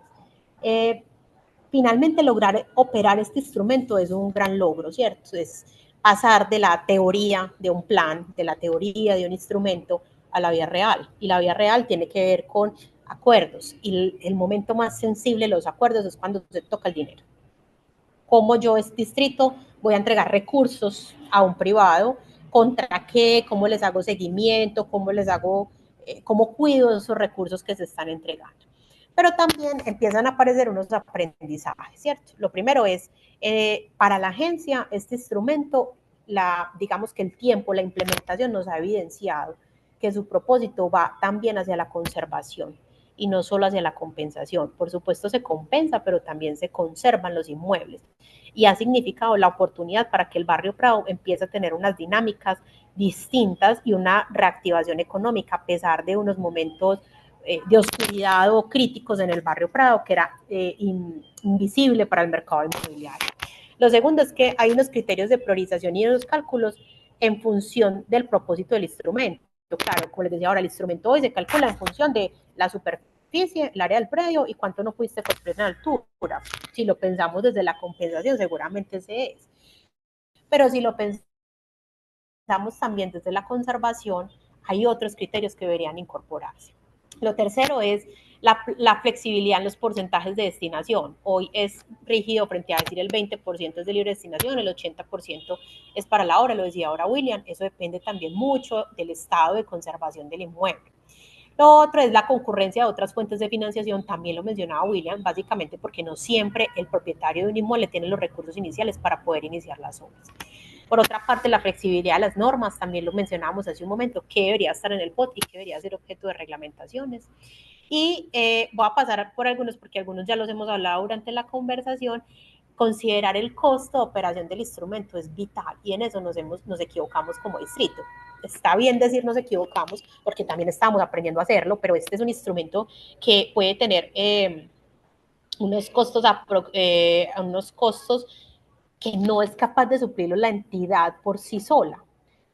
Finalmente lograr operar este instrumento es un gran logro, ¿cierto? Es pasar de la teoría de un plan, de la teoría de un instrumento a la vida real. Y la vida real tiene que ver con acuerdos. Y el momento más sensible de los acuerdos es cuando se toca el dinero. Cómo yo, este distrito, voy a entregar recursos a un privado, contra qué, cómo les hago seguimiento, cómo cuido esos recursos que se están entregando. Pero también empiezan a aparecer unos aprendizajes, ¿cierto? Lo primero es, para la agencia, este instrumento, digamos que el tiempo, la implementación nos ha evidenciado que su propósito va también hacia la conservación y no solo hacia la compensación. Por supuesto se compensa, pero también se conservan los inmuebles. Y ha significado la oportunidad para que el barrio Prado empiece a tener unas dinámicas distintas y una reactivación económica a pesar de unos momentos de oscuridad o críticos en el barrio Prado, que era invisible para el mercado inmobiliario. Lo segundo es que hay unos criterios de priorización y unos cálculos en función del propósito del instrumento. Claro, como les decía ahora, el instrumento hoy se calcula en función de la superficie, el área del predio y cuánto no pudiste construir en altura. Si lo pensamos desde la compensación, seguramente ese es. Pero si lo pensamos también desde la conservación, hay otros criterios que deberían incorporarse. Lo tercero es la flexibilidad en los porcentajes de destinación. Hoy es rígido frente a decir el 20% es de libre destinación, el 80% es para la obra, lo decía ahora William, eso depende también mucho del estado de conservación del inmueble. Lo otro es la concurrencia de otras fuentes de financiación, también lo mencionaba William, básicamente porque no siempre el propietario de un inmueble tiene los recursos iniciales para poder iniciar las obras. Por otra parte, la flexibilidad de las normas, también lo mencionábamos hace un momento, qué debería estar en el POT y qué debería ser objeto de reglamentaciones. Y voy a pasar por algunos, porque algunos ya los hemos hablado durante la conversación. Considerar el costo de operación del instrumento es vital y en eso nos equivocamos como distrito. Está bien decir nos equivocamos porque también estamos aprendiendo a hacerlo, pero este es un instrumento que puede tener unos costos que no es capaz de suplirlo la entidad por sí sola,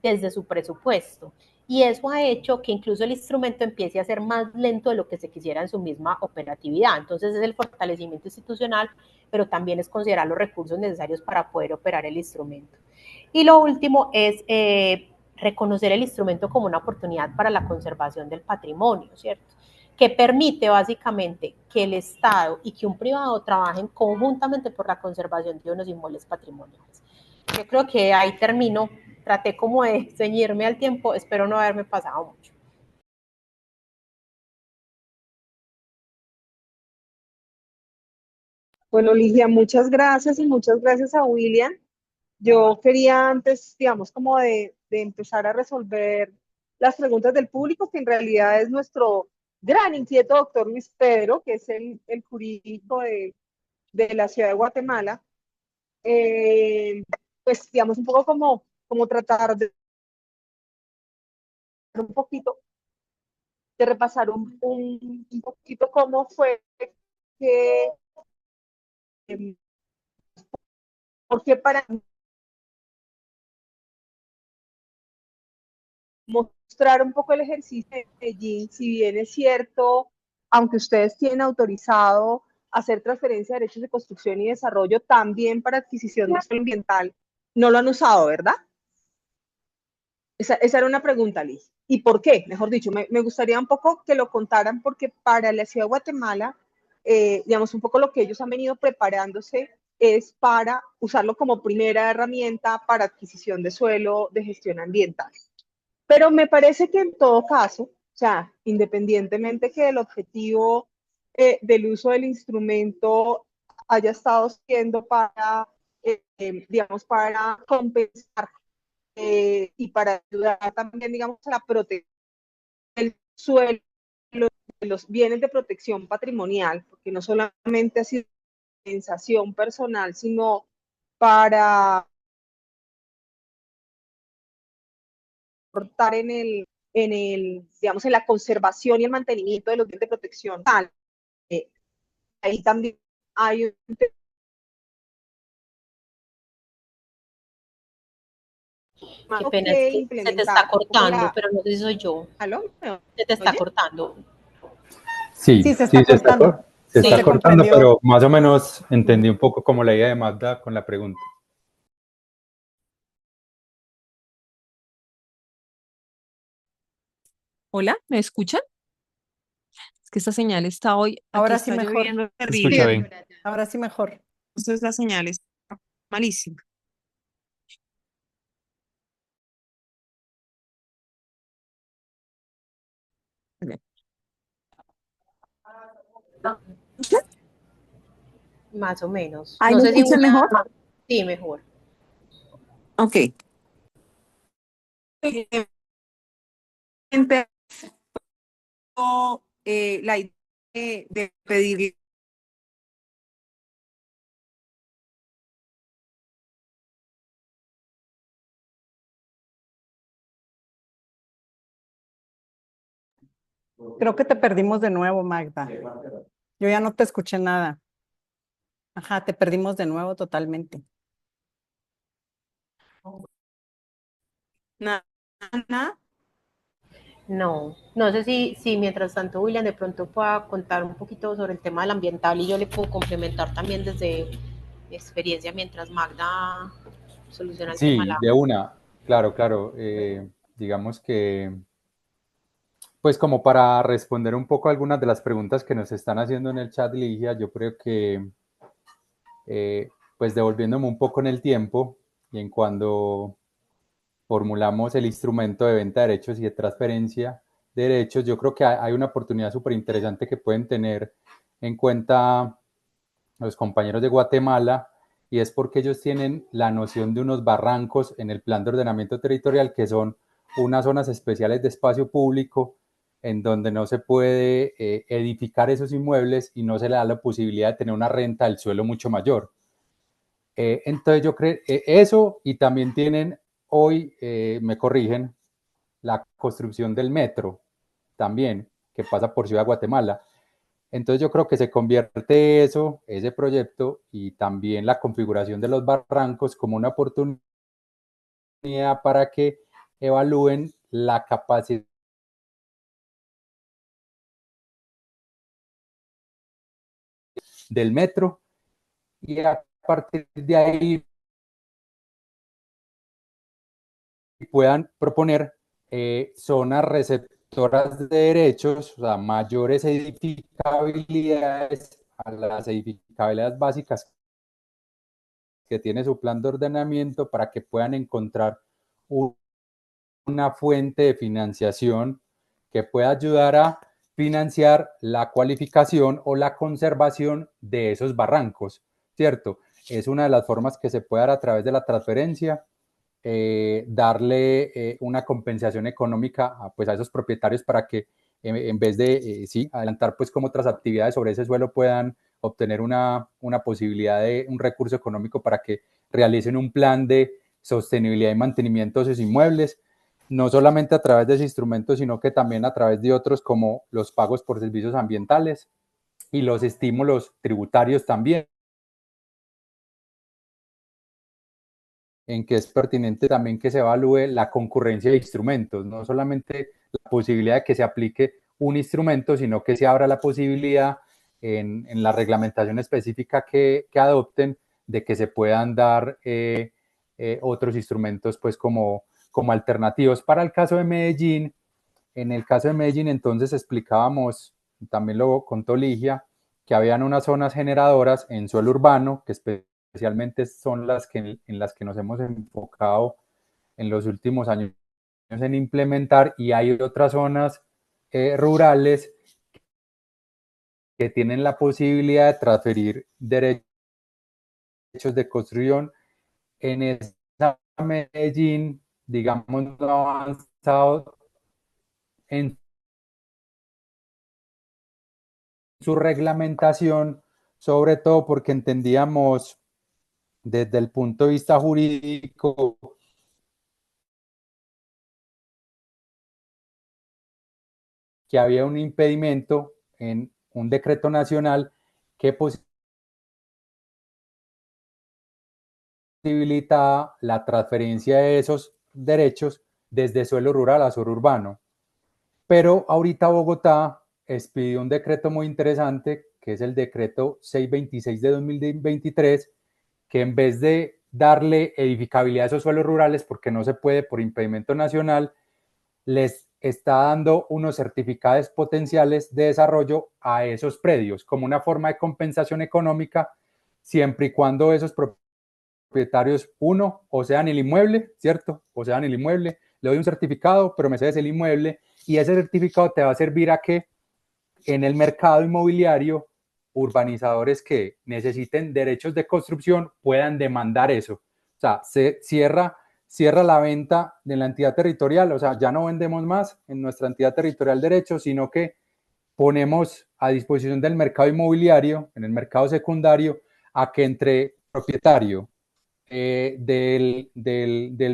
desde su presupuesto. Y eso ha hecho que incluso el instrumento empiece a ser más lento de lo que se quisiera en su misma operatividad. Entonces es el fortalecimiento institucional, pero también es considerar los recursos necesarios para poder operar el instrumento. Y lo último es reconocer el instrumento como una oportunidad para la conservación del patrimonio, ¿cierto? Que permite básicamente que el Estado y que un privado trabajen conjuntamente por la conservación de unos inmuebles patrimoniales. Yo creo que ahí termino. Traté como de ceñirme al tiempo, espero no haberme pasado mucho. Bueno, Ligia, muchas gracias y muchas gracias a William. Yo quería antes, digamos, como de empezar a resolver las preguntas del público, que en realidad es nuestro gran inquieto doctor Luis Pedro, que es el jurídico de la ciudad de Guatemala. Eh, pues, digamos, un poco como tratar de un poquito, de repasar un poquito cómo fue que, porque para mostrar un poco el ejercicio de Medellín, si bien es cierto, aunque ustedes tienen autorizado hacer transferencia de derechos de construcción y desarrollo también para adquisición de suelo ambiental, no lo han usado, ¿verdad? Esa era una pregunta, Liz. ¿Y por qué? Mejor dicho, me gustaría un poco que lo contaran porque para la ciudad de Guatemala, digamos, un poco lo que ellos han venido preparándose es para usarlo como primera herramienta para adquisición de suelo de gestión ambiental. Pero me parece que en todo caso, o sea, independientemente que el objetivo del uso del instrumento haya estado siendo para, digamos, para compensar y para ayudar también, digamos, a la protección del suelo, de los bienes de protección patrimonial, porque no solamente ha sido sensación personal, sino para aportar digamos, en la conservación y el mantenimiento de los bienes de protección. Eh, ahí también hay un Qué tema pena, es que que se te está implementar, un poco cortando, pero no sé si soy yo. ¿aló? Se te está ¿Oye? cortando. Sí, Sí, se sí, está cortando. se No Sí. está se cortando, comprendió. pero más o menos entendí un poco como la idea de Magda con la pregunta. Hola, ¿me escuchan? Es que esta señal está hoy, aquí Ahora sí está mejor. lloviendo Se Sí, escucha terrible. bien. doctora, ya. Ahora sí mejor. Entonces la señal está malísima. Más o menos. Ay, No ¿me sé si escuchan mejor? sí, mejor. Ok. Empezó la idea de pedir. Creo que te perdimos de nuevo, Magda. Yo ya no te escuché nada. Ajá, te perdimos de nuevo totalmente. Nada, nada. No, no sé si mientras tanto William de pronto pueda contar un poquito sobre el tema del ambiental y yo le puedo complementar también desde mi experiencia mientras Magda soluciona el tema de Sí, de una, claro, claro. Digamos que, pues como para responder un poco a algunas de las preguntas que nos están haciendo en el chat, Ligia, yo creo que, pues devolviéndome un poco en el tiempo y en cuando formulamos el instrumento de venta de derechos y de transferencia de derechos, yo creo que hay una oportunidad súper interesante que pueden tener en cuenta los compañeros de Guatemala, y es porque ellos tienen la noción de unos barrancos en el plan de ordenamiento territorial que son unas zonas especiales de espacio público en donde no se puede edificar esos inmuebles y no se le da la posibilidad de tener una renta del suelo mucho mayor. Entonces yo creo eso, y también tienen hoy, me corrigen, la construcción del metro también, que pasa por Ciudad de Guatemala. Entonces yo creo que se convierte eso, ese proyecto, y también la configuración de los barrancos como una oportunidad para que evalúen la capacidad del metro, y a partir de ahí puedan proponer zonas receptoras de derechos, o sea, mayores edificabilidades a las edificabilidades básicas que tiene su plan de ordenamiento, para que puedan encontrar una fuente de financiación que pueda ayudar a financiar la cualificación o la conservación de esos barrancos, ¿cierto? Es una de las formas que se puede dar a través de la transferencia, darle una compensación económica pues a esos propietarios, para que en vez de sí, adelantar pues como otras actividades sobre ese suelo, puedan obtener una posibilidad de un recurso económico para que realicen un plan de sostenibilidad y mantenimiento de sus inmuebles, no solamente a través de ese instrumento, sino que también a través de otros, como los pagos por servicios ambientales y los estímulos tributarios también, en que es pertinente también que se evalúe la concurrencia de instrumentos, no solamente la posibilidad de que se aplique un instrumento, sino que se abra la posibilidad en la reglamentación específica que adopten, de que se puedan dar otros instrumentos pues como alternativos. Para el caso de Medellín, en el caso de Medellín, entonces explicábamos, también lo contó Ligia, que habían unas zonas generadoras en suelo urbano, que especialmente son las que, en las que nos hemos enfocado en los últimos años en implementar, y hay otras zonas rurales que tienen la posibilidad de transferir derechos de construcción. En esa Medellín, digamos, no ha avanzado en su reglamentación, sobre todo porque entendíamos desde el punto de vista jurídico que había un impedimento en un decreto nacional que posibilitaba la transferencia de esos derechos desde suelo rural a suelo urbano. Pero ahorita Bogotá expidió un decreto muy interesante, que es el decreto 626 de 2023, que en vez de darle edificabilidad a esos suelos rurales, porque no se puede por impedimento nacional, les está dando unos certificados potenciales de desarrollo a esos predios como una forma de compensación económica, siempre y cuando esos propietarios, uno, o sean el inmueble, ¿cierto? O sean el inmueble, le doy un certificado, pero me cedes el inmueble, y ese certificado te va a servir a que en el mercado inmobiliario, urbanizadores que necesiten derechos de construcción puedan demandar eso. O sea, se cierra la venta de la entidad territorial, o sea, ya no vendemos más en nuestra entidad territorial derechos, sino que ponemos a disposición del mercado inmobiliario, en el mercado secundario, a que entre propietario del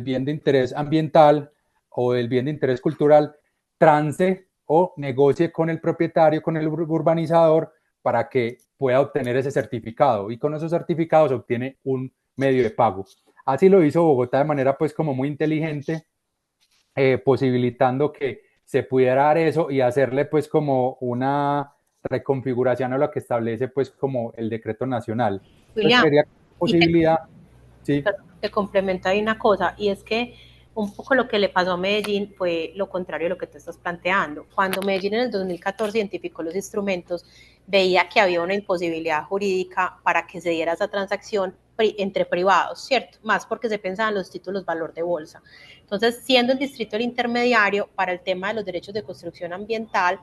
bien de interés ambiental o del bien de interés cultural, trance o negocie con el propietario, con el urbanizador, para que pueda obtener ese certificado, y con esos certificados obtiene un medio de pago. Así lo hizo Bogotá de manera pues como muy inteligente, posibilitando que se pudiera dar eso y hacerle pues como una reconfiguración a lo que establece pues como el decreto nacional. Entonces William, sería y te, posibilidad, sí. te complemento ahí una cosa, y es que un poco lo que le pasó a Medellín fue lo contrario a lo que tú estás planteando. Cuando Medellín en el 2014 identificó los instrumentos, veía que había una imposibilidad jurídica para que se diera esa transacción entre privados, ¿cierto? Más porque se pensaban los títulos valor de bolsa. Entonces, siendo el distrito el intermediario para el tema de los derechos de construcción ambiental,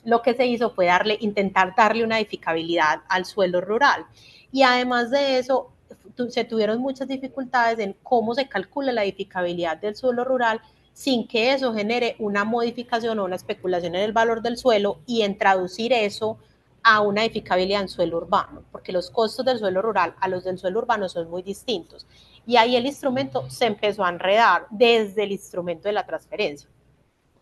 lo que se hizo fue intentar darle una edificabilidad al suelo rural. Y además de eso, se tuvieron muchas dificultades en cómo se calcula la edificabilidad del suelo rural, sin que eso genere una modificación o una especulación en el valor del suelo y en traducir eso a una edificabilidad en suelo urbano, porque los costos del suelo rural a los del suelo urbano son muy distintos. Y ahí el instrumento se empezó a enredar desde el instrumento de la transferencia.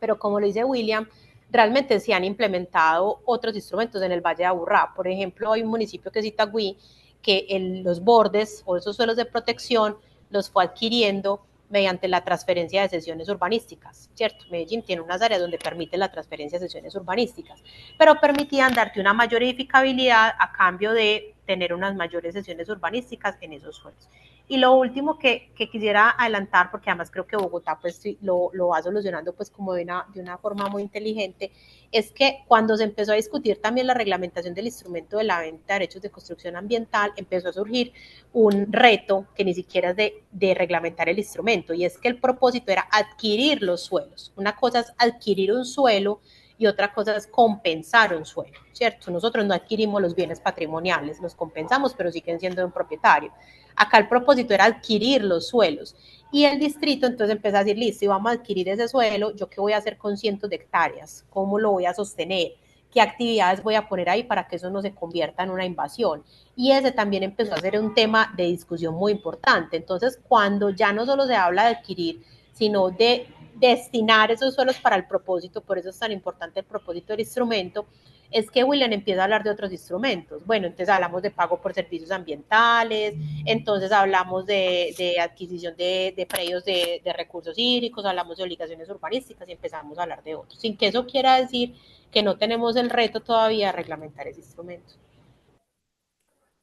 Pero como lo dice William, realmente se han implementado otros instrumentos en el Valle de Aburrá. Por ejemplo, hay un municipio que es Itagüí, que los bordes o esos suelos de protección los fue adquiriendo mediante la transferencia de sesiones urbanísticas, ¿cierto? Medellín tiene unas áreas donde permite la transferencia de sesiones urbanísticas, pero permitían darte una mayor edificabilidad a cambio de tener unas mayores sesiones urbanísticas en esos suelos. Y lo último que quisiera adelantar, porque además creo que Bogotá pues lo va solucionando pues como de una forma muy inteligente, es que cuando se empezó a discutir también la reglamentación del instrumento de la venta de derechos de construcción ambiental, empezó a surgir un reto que ni siquiera es de reglamentar el instrumento, y es que el propósito era adquirir los suelos. Una cosa es adquirir un suelo y otra cosa es compensar un suelo, ¿cierto? Nosotros no adquirimos los bienes patrimoniales, los compensamos, pero siguen siendo de un propietario. Acá el propósito era adquirir los suelos. Y el distrito entonces empezó a decir, listo, y vamos a adquirir ese suelo, ¿yo qué voy a hacer con cientos de hectáreas? ¿Cómo lo voy a sostener? ¿Qué actividades voy a poner ahí para que eso no se convierta en una invasión? Y ese también empezó a ser un tema de discusión muy importante. Entonces, cuando ya no solo se habla de adquirir, sino de destinar esos suelos para el propósito, por eso es tan importante el propósito del instrumento, es que William empieza a hablar de otros instrumentos. Bueno, entonces hablamos de pago por servicios ambientales, entonces hablamos de adquisición de predios de recursos hídricos, hablamos de obligaciones urbanísticas y empezamos a hablar de otros, sin que eso quiera decir que no tenemos el reto todavía de reglamentar ese instrumento.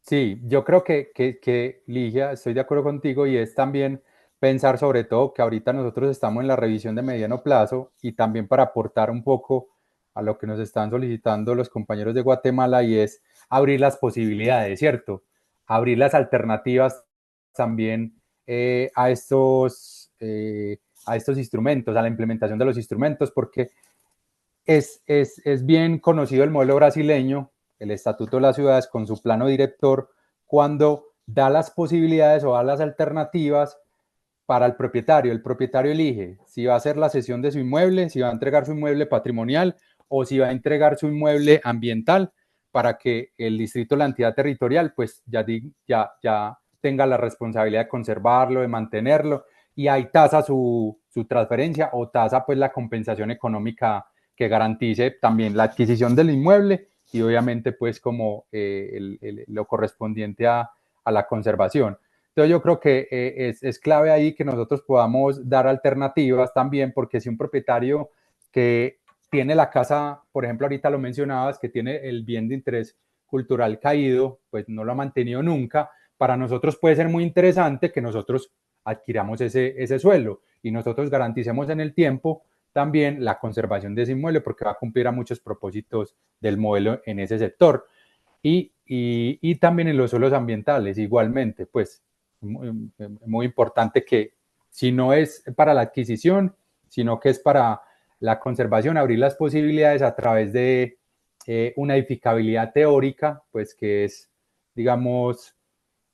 Sí, yo creo que Ligia, estoy de acuerdo contigo y es también pensar sobre todo que ahorita nosotros estamos en la revisión de mediano plazo y también para aportar un poco a lo que nos están solicitando los compañeros de Guatemala y es abrir las posibilidades, ¿cierto? Abrir las alternativas también a estos instrumentos, a la implementación de los instrumentos, porque es bien conocido el modelo brasileño, el Estatuto de las Ciudades, con su plano director, cuando da las posibilidades o da las alternativas para el propietario. El propietario elige si va a hacer la cesión de su inmueble, si va a entregar su inmueble patrimonial o si va a entregar su inmueble ambiental para que el distrito, la entidad territorial, pues ya tenga la responsabilidad de conservarlo, de mantenerlo, y ahí tasa su transferencia o tasa pues la compensación económica que garantice también la adquisición del inmueble y obviamente pues como lo correspondiente a la conservación. Entonces yo creo que es clave ahí que nosotros podamos dar alternativas también, porque si un propietario que tiene la casa, por ejemplo, ahorita lo mencionabas, que tiene el bien de interés cultural caído, pues no lo ha mantenido nunca, para nosotros puede ser muy interesante que nosotros adquiramos ese suelo y nosotros garanticemos en el tiempo también la conservación de ese inmueble porque va a cumplir a muchos propósitos del modelo en ese sector. Y también en los suelos ambientales, igualmente, pues muy importante que si no es para la adquisición, sino que es para la conservación, abrir las posibilidades a través de una edificabilidad teórica, pues que es, digamos,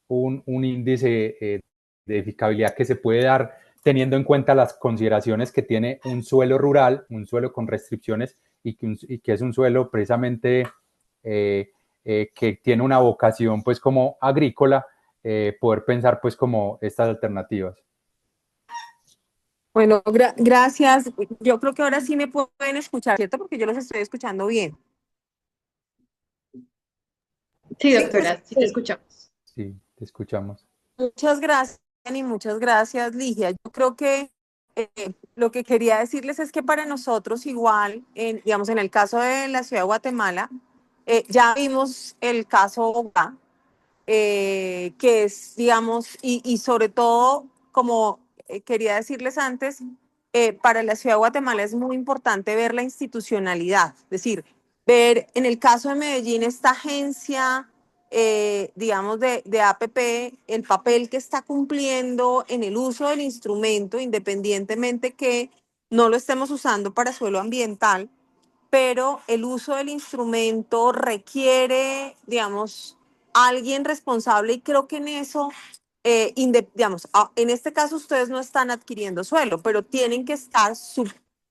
un índice de edificabilidad que se puede dar teniendo en cuenta las consideraciones que tiene un suelo rural, un suelo con restricciones y que es un suelo precisamente que tiene una vocación pues como agrícola, poder pensar pues como estas alternativas. Bueno, gracias. Yo creo que ahora sí me pueden escuchar, ¿cierto? Porque yo los estoy escuchando bien. Sí, Sí, doctora, sí te escuchamos. Sí, te escuchamos. muchas gracias, y muchas gracias, Ligia. Yo creo que lo que quería decirles es que para nosotros igual, digamos, en el caso de la ciudad de Guatemala, ya vimos el caso Bogotá, que es, digamos, y sobre todo, como quería decirles antes, para la ciudad de Guatemala es muy importante ver la institucionalidad, es decir, ver en el caso de Medellín esta agencia, digamos, de APP, el papel que está cumpliendo en el uso del instrumento, independientemente que no lo estemos usando para suelo ambiental, pero el uso del instrumento requiere, digamos, alguien responsable y creo que en eso digamos, en este caso ustedes no están adquiriendo suelo, pero tienen que estar,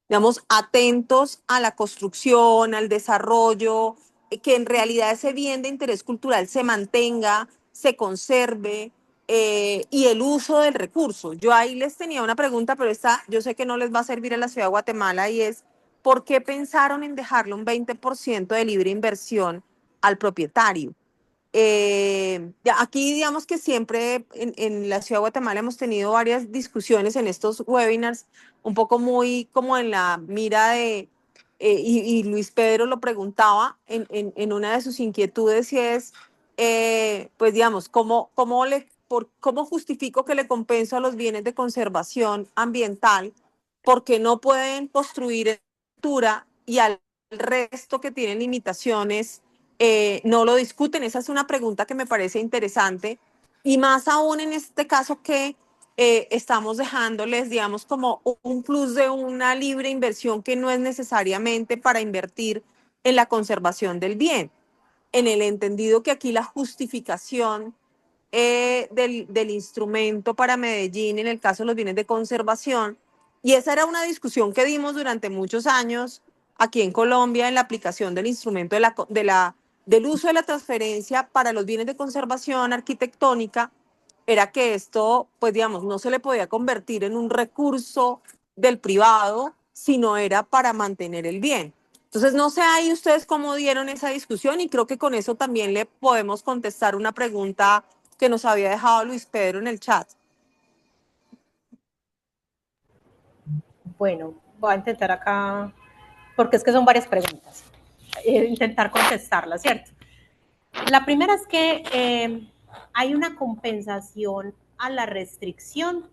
digamos, atentos a la construcción, al desarrollo, que en realidad ese bien de interés cultural se mantenga, se conserve, y el uso del recurso. Yo ahí les tenía una pregunta, pero esta yo sé que no les va a servir a la ciudad de Guatemala, y es, ¿por qué pensaron en dejarle un 20% de libre inversión al propietario? Aquí digamos que siempre en la ciudad de Guatemala hemos tenido varias discusiones en estos webinars, un poco muy como en la mira de, y Luis Pedro lo preguntaba en una de sus inquietudes, y es, pues digamos, ¿cómo justifico que le compenso a los bienes de conservación ambiental porque no pueden construir en altura y al resto que tienen limitaciones no lo discuten? Esa es una pregunta que me parece interesante, y más aún en este caso que estamos dejándoles, digamos, como un plus de una libre inversión que no es necesariamente para invertir en la conservación del bien, en el entendido que aquí la justificación del instrumento para Medellín, en el caso de los bienes de conservación, y esa era una discusión que dimos durante muchos años aquí en Colombia en la aplicación del instrumento del uso de la transferencia para los bienes de conservación arquitectónica, era que esto, pues digamos, no se le podía convertir en un recurso del privado, sino era para mantener el bien. Entonces, no sé ahí ustedes cómo dieron esa discusión, y creo que con eso también le podemos contestar una pregunta que nos había dejado Luis Pedro en el chat. Bueno, voy a intentar acá, porque es que son varias preguntas, intentar contestarlas, ¿cierto? La primera es que hay una compensación a la restricción,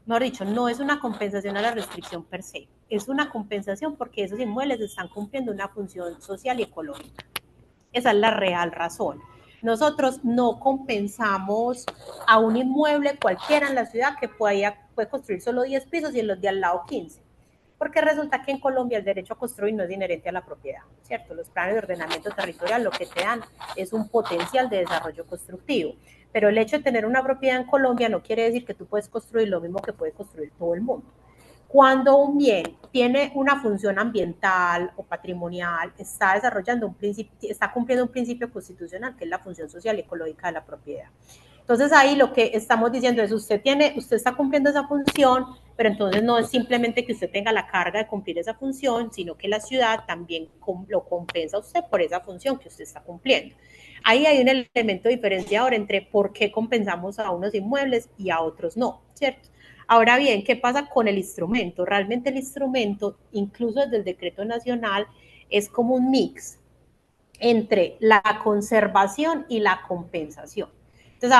mejor dicho, no es una compensación a la restricción per se, es una compensación porque esos inmuebles están cumpliendo una función social y ecológica. Esa es la real razón. Nosotros no compensamos a un inmueble cualquiera en la ciudad que puede construir solo 10 pisos y en los de al lado 15. Porque resulta que en Colombia el derecho a construir no es inherente a la propiedad, ¿cierto? Los planes de ordenamiento territorial lo que te dan es un potencial de desarrollo constructivo. Pero el hecho de tener una propiedad en Colombia no quiere decir que tú puedes construir lo mismo que puede construir todo el mundo. Cuando un bien tiene una función ambiental o patrimonial, está desarrollando un principio, está cumpliendo un principio constitucional, que es la función social y ecológica de la propiedad. Entonces ahí lo que estamos diciendo es, usted está cumpliendo esa función, pero entonces no es simplemente que usted tenga la carga de cumplir esa función, sino que la ciudad también lo compensa a usted por esa función que usted está cumpliendo. Ahí hay un elemento diferenciador entre por qué compensamos a unos inmuebles y a otros no, ¿cierto? Ahora bien, ¿qué pasa con el instrumento? Realmente el instrumento, incluso desde el decreto nacional, es como un mix entre la conservación y la compensación. Entonces,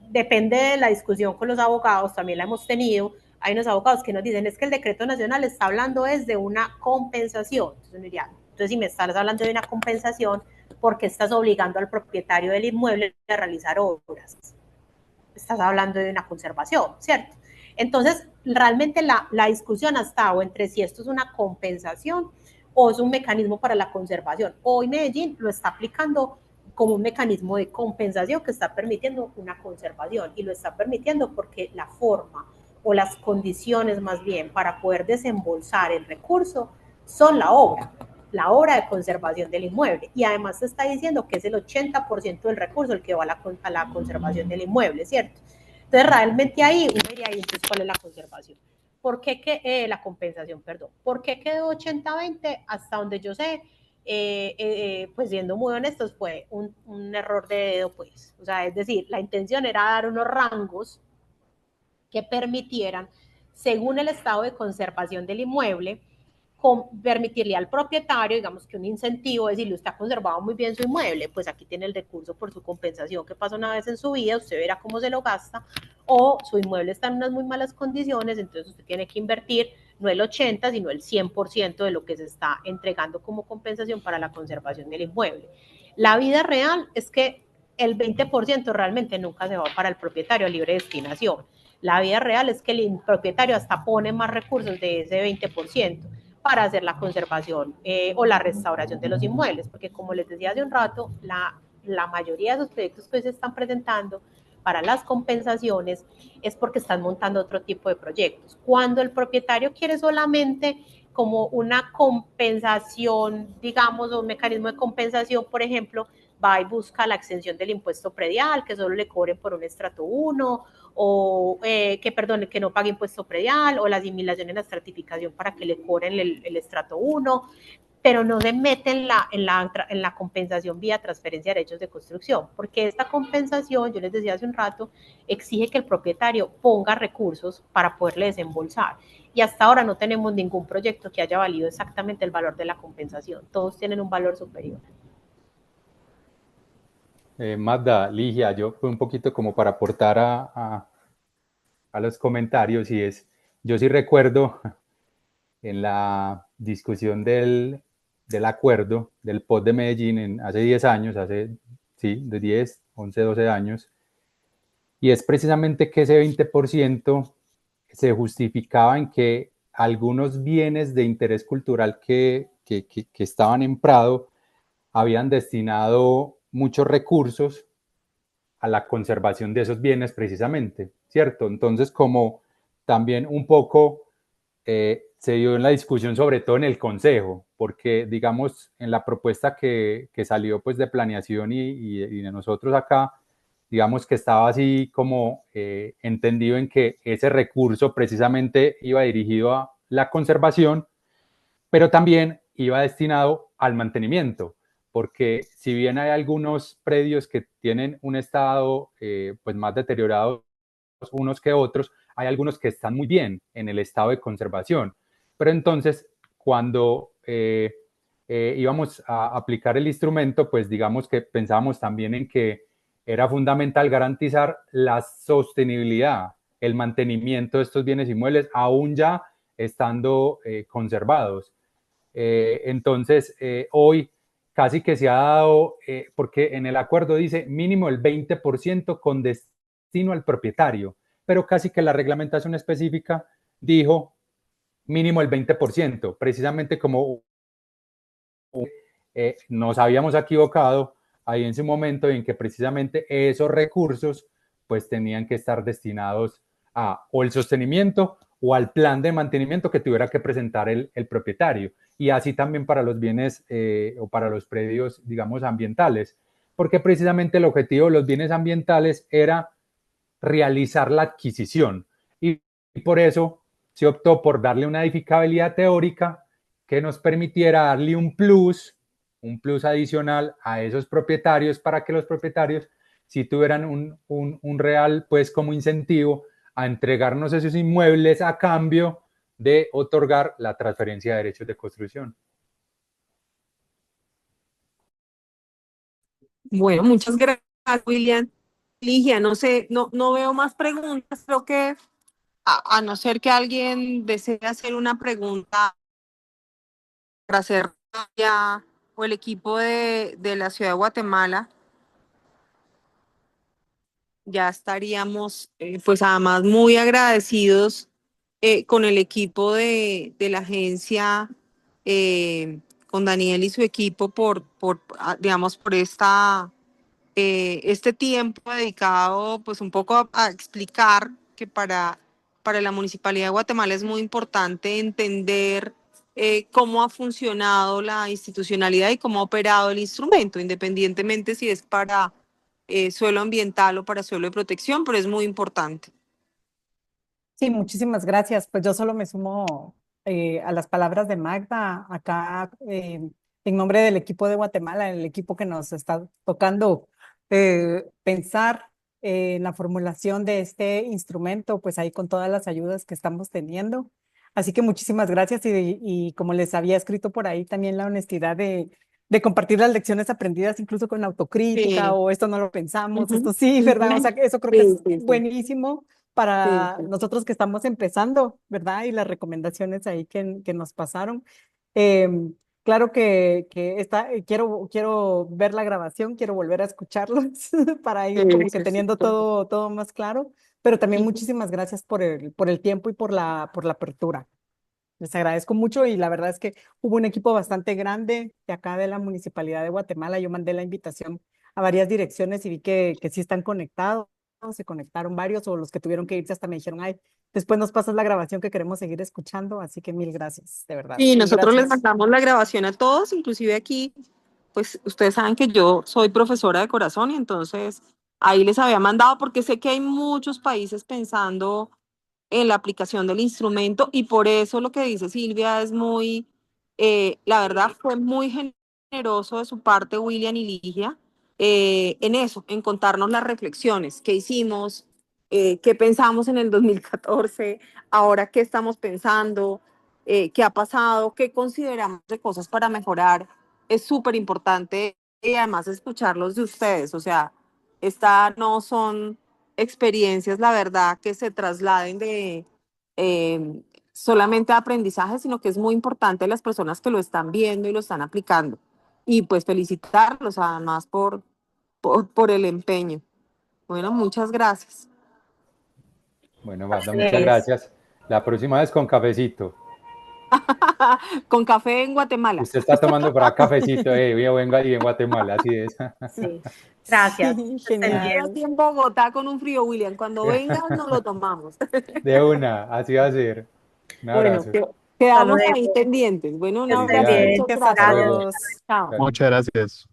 depende de la discusión con los abogados, también la hemos tenido. Hay unos abogados que nos dicen, es que el decreto nacional está hablando es de una compensación. Entonces, si me estás hablando de una compensación, ¿por qué estás obligando al propietario del inmueble a realizar obras? Estás hablando de una conservación, ¿cierto? Entonces, realmente la discusión ha estado entre si esto es una compensación o es un mecanismo para la conservación. Hoy Medellín lo está aplicando como un mecanismo de compensación que está permitiendo una conservación, y lo está permitiendo porque la forma o las condiciones más bien para poder desembolsar el recurso son la obra de conservación del inmueble, y además se está diciendo que es el 80% del recurso el que va a la conservación del inmueble, ¿cierto? Entonces realmente ahí uno diría, entonces, ¿cuál es la conservación? ¿Por qué la compensación, perdón? ¿Por qué quedó 80-20? Hasta donde yo sé, pues siendo muy honestos, fue un error de dedo, pues. O sea, es decir, la intención era dar unos rangos que permitieran, según el estado de conservación del inmueble, permitirle al propietario, digamos que un incentivo, decirle, usted ha conservado muy bien su inmueble, pues aquí tiene el recurso por su compensación que pasa una vez en su vida, usted verá cómo se lo gasta, o su inmueble está en unas muy malas condiciones, entonces usted tiene que invertir no el 80, sino el 100% de lo que se está entregando como compensación para la conservación del inmueble. La vida real es que el 20% realmente nunca se va para el propietario a libre destinación. La vida real es que el propietario hasta pone más recursos de ese 20% para hacer la conservación o la restauración de los inmuebles, porque como les decía hace un rato, la mayoría de esos proyectos que hoy se están presentando para las compensaciones es porque están montando otro tipo de proyectos. Cuando el propietario quiere solamente como una compensación, digamos, o un mecanismo de compensación, por ejemplo, va y busca la exención del impuesto predial, que solo le cobren por un estrato 1, o que no pague impuesto predial, o la asimilación en la estratificación para que le cobren el estrato 1, pero no se mete en la compensación vía transferencia de derechos de construcción, porque esta compensación, yo les decía hace un rato, exige que el propietario ponga recursos para poderle desembolsar. Y hasta ahora no tenemos ningún proyecto que haya valido exactamente el valor de la compensación. Todos tienen un valor superior. Magda, Ligia, yo fue un poquito como para aportar a los comentarios yo sí recuerdo en la discusión del acuerdo del POT de Medellín hace 10 años, de 10, 11, 12 años, y es precisamente que ese 20% se justificaba en que algunos bienes de interés cultural que estaban en Prado habían destinado muchos recursos a la conservación de esos bienes precisamente, ¿cierto? Entonces, como también un poco se dio en la discusión, sobre todo en el Consejo, porque, digamos, en la propuesta que salió pues de planeación y de nosotros acá, digamos que estaba así como entendido en que ese recurso precisamente iba dirigido a la conservación, pero también iba destinado al mantenimiento, porque si bien hay algunos predios que tienen un estado pues más deteriorado unos que otros, hay algunos que están muy bien en el estado de conservación. Pero entonces, cuando íbamos a aplicar el instrumento, pues digamos que pensábamos también en que era fundamental garantizar la sostenibilidad, el mantenimiento de estos bienes inmuebles, aún ya estando conservados. Entonces, hoy casi que se ha dado, porque en el acuerdo dice mínimo el 20% con destino al propietario, pero casi que la reglamentación específica dijo mínimo el 20%, precisamente como nos habíamos equivocado ahí en ese momento en que precisamente esos recursos pues tenían que estar destinados a o el sostenimiento o al plan de mantenimiento que tuviera que presentar el propietario. Y así también para los bienes o para los predios, digamos, ambientales, porque precisamente el objetivo de los bienes ambientales era realizar la adquisición. Y por eso se optó por darle una edificabilidad teórica que nos permitiera darle un plus adicional a esos propietarios para que los propietarios si tuvieran un real, pues como incentivo a entregarnos esos inmuebles a cambio de otorgar la transferencia de derechos de construcción. Bueno, muchas gracias, William. Ligia, no sé, no veo más preguntas. Creo que a no ser que alguien desee hacer una pregunta para hacer ya o el equipo de la ciudad de Guatemala, ya estaríamos, pues además muy agradecidos con el equipo de la agencia, con Daniel y su equipo digamos, por este tiempo dedicado pues un poco a explicar que para la Municipalidad de Guatemala es muy importante entender cómo ha funcionado la institucionalidad y cómo ha operado el instrumento, independientemente si es para suelo ambiental o para suelo de protección, pero es muy importante. Sí, muchísimas gracias. Pues yo solo me sumo a las palabras de Magda acá en nombre del equipo de Guatemala, el equipo que nos está tocando pensar en la formulación de este instrumento, pues ahí con todas las ayudas que estamos teniendo. Así que muchísimas gracias y como les había escrito por ahí, también la honestidad de compartir las lecciones aprendidas, incluso con autocrítica Sí. o esto no lo pensamos, Ujú. esto sí, ¿verdad? O sea, eso creo que Sí, es sí, sí. buenísimo para Sí, sí. nosotros que estamos empezando, ¿verdad? Y las recomendaciones ahí que nos pasaron. Em, claro quiero ver la grabación, quiero volver a escucharlos para ir como que Sí, sí, teniendo sí. todo más claro, pero también muchísimas gracias por el tiempo y por la apertura. Les agradezco mucho y la verdad es que hubo un equipo bastante grande de acá de la Municipalidad de Guatemala. Yo mandé la invitación a varias direcciones y vi que sí están conectados. se conectaron varios o los que tuvieron que irse hasta me dijeron, ay, después nos pasas la grabación que queremos seguir escuchando, así que mil gracias, de verdad. Sí, Mil nosotros les gracias. mandamos la grabación a todos, inclusive aquí, pues ustedes saben que yo soy profesora de corazón y entonces ahí les había mandado porque sé que hay muchos países pensando en la aplicación del instrumento y por eso lo que dice Silvia es muy, la verdad fue muy generoso de su parte William y Ligia en eso, en contarnos las reflexiones que hicimos, qué pensamos en el 2014, ahora qué estamos pensando, qué ha pasado, qué consideramos de cosas para mejorar. Es súper importante y además escucharlos de ustedes, o sea, estas no son experiencias, la verdad, que se trasladen de solamente a aprendizaje, sino que es muy importante las personas que lo están viendo y lo están aplicando. Y pues felicitarlos además por el empeño. Bueno, muchas gracias. Bueno, Magda, Así muchas es. gracias. La próxima vez con cafecito. Con café en Guatemala. Usted está tomando para cafecito, yo vengo ahí en Guatemala, así es. Sí, gracias. Sí, Que estén Estoy bien. genial. aquí en Bogotá con un frío, William. Cuando vengas nos lo tomamos. De una, así va a ser. Un Bueno, abrazo. Hasta quedamos ahí luego. pendientes. Bueno, un Que estén abrazo, Genial. bien. muchas Gracias a Hasta gracias. luego. todos. Chao. Chao. Muchas gracias.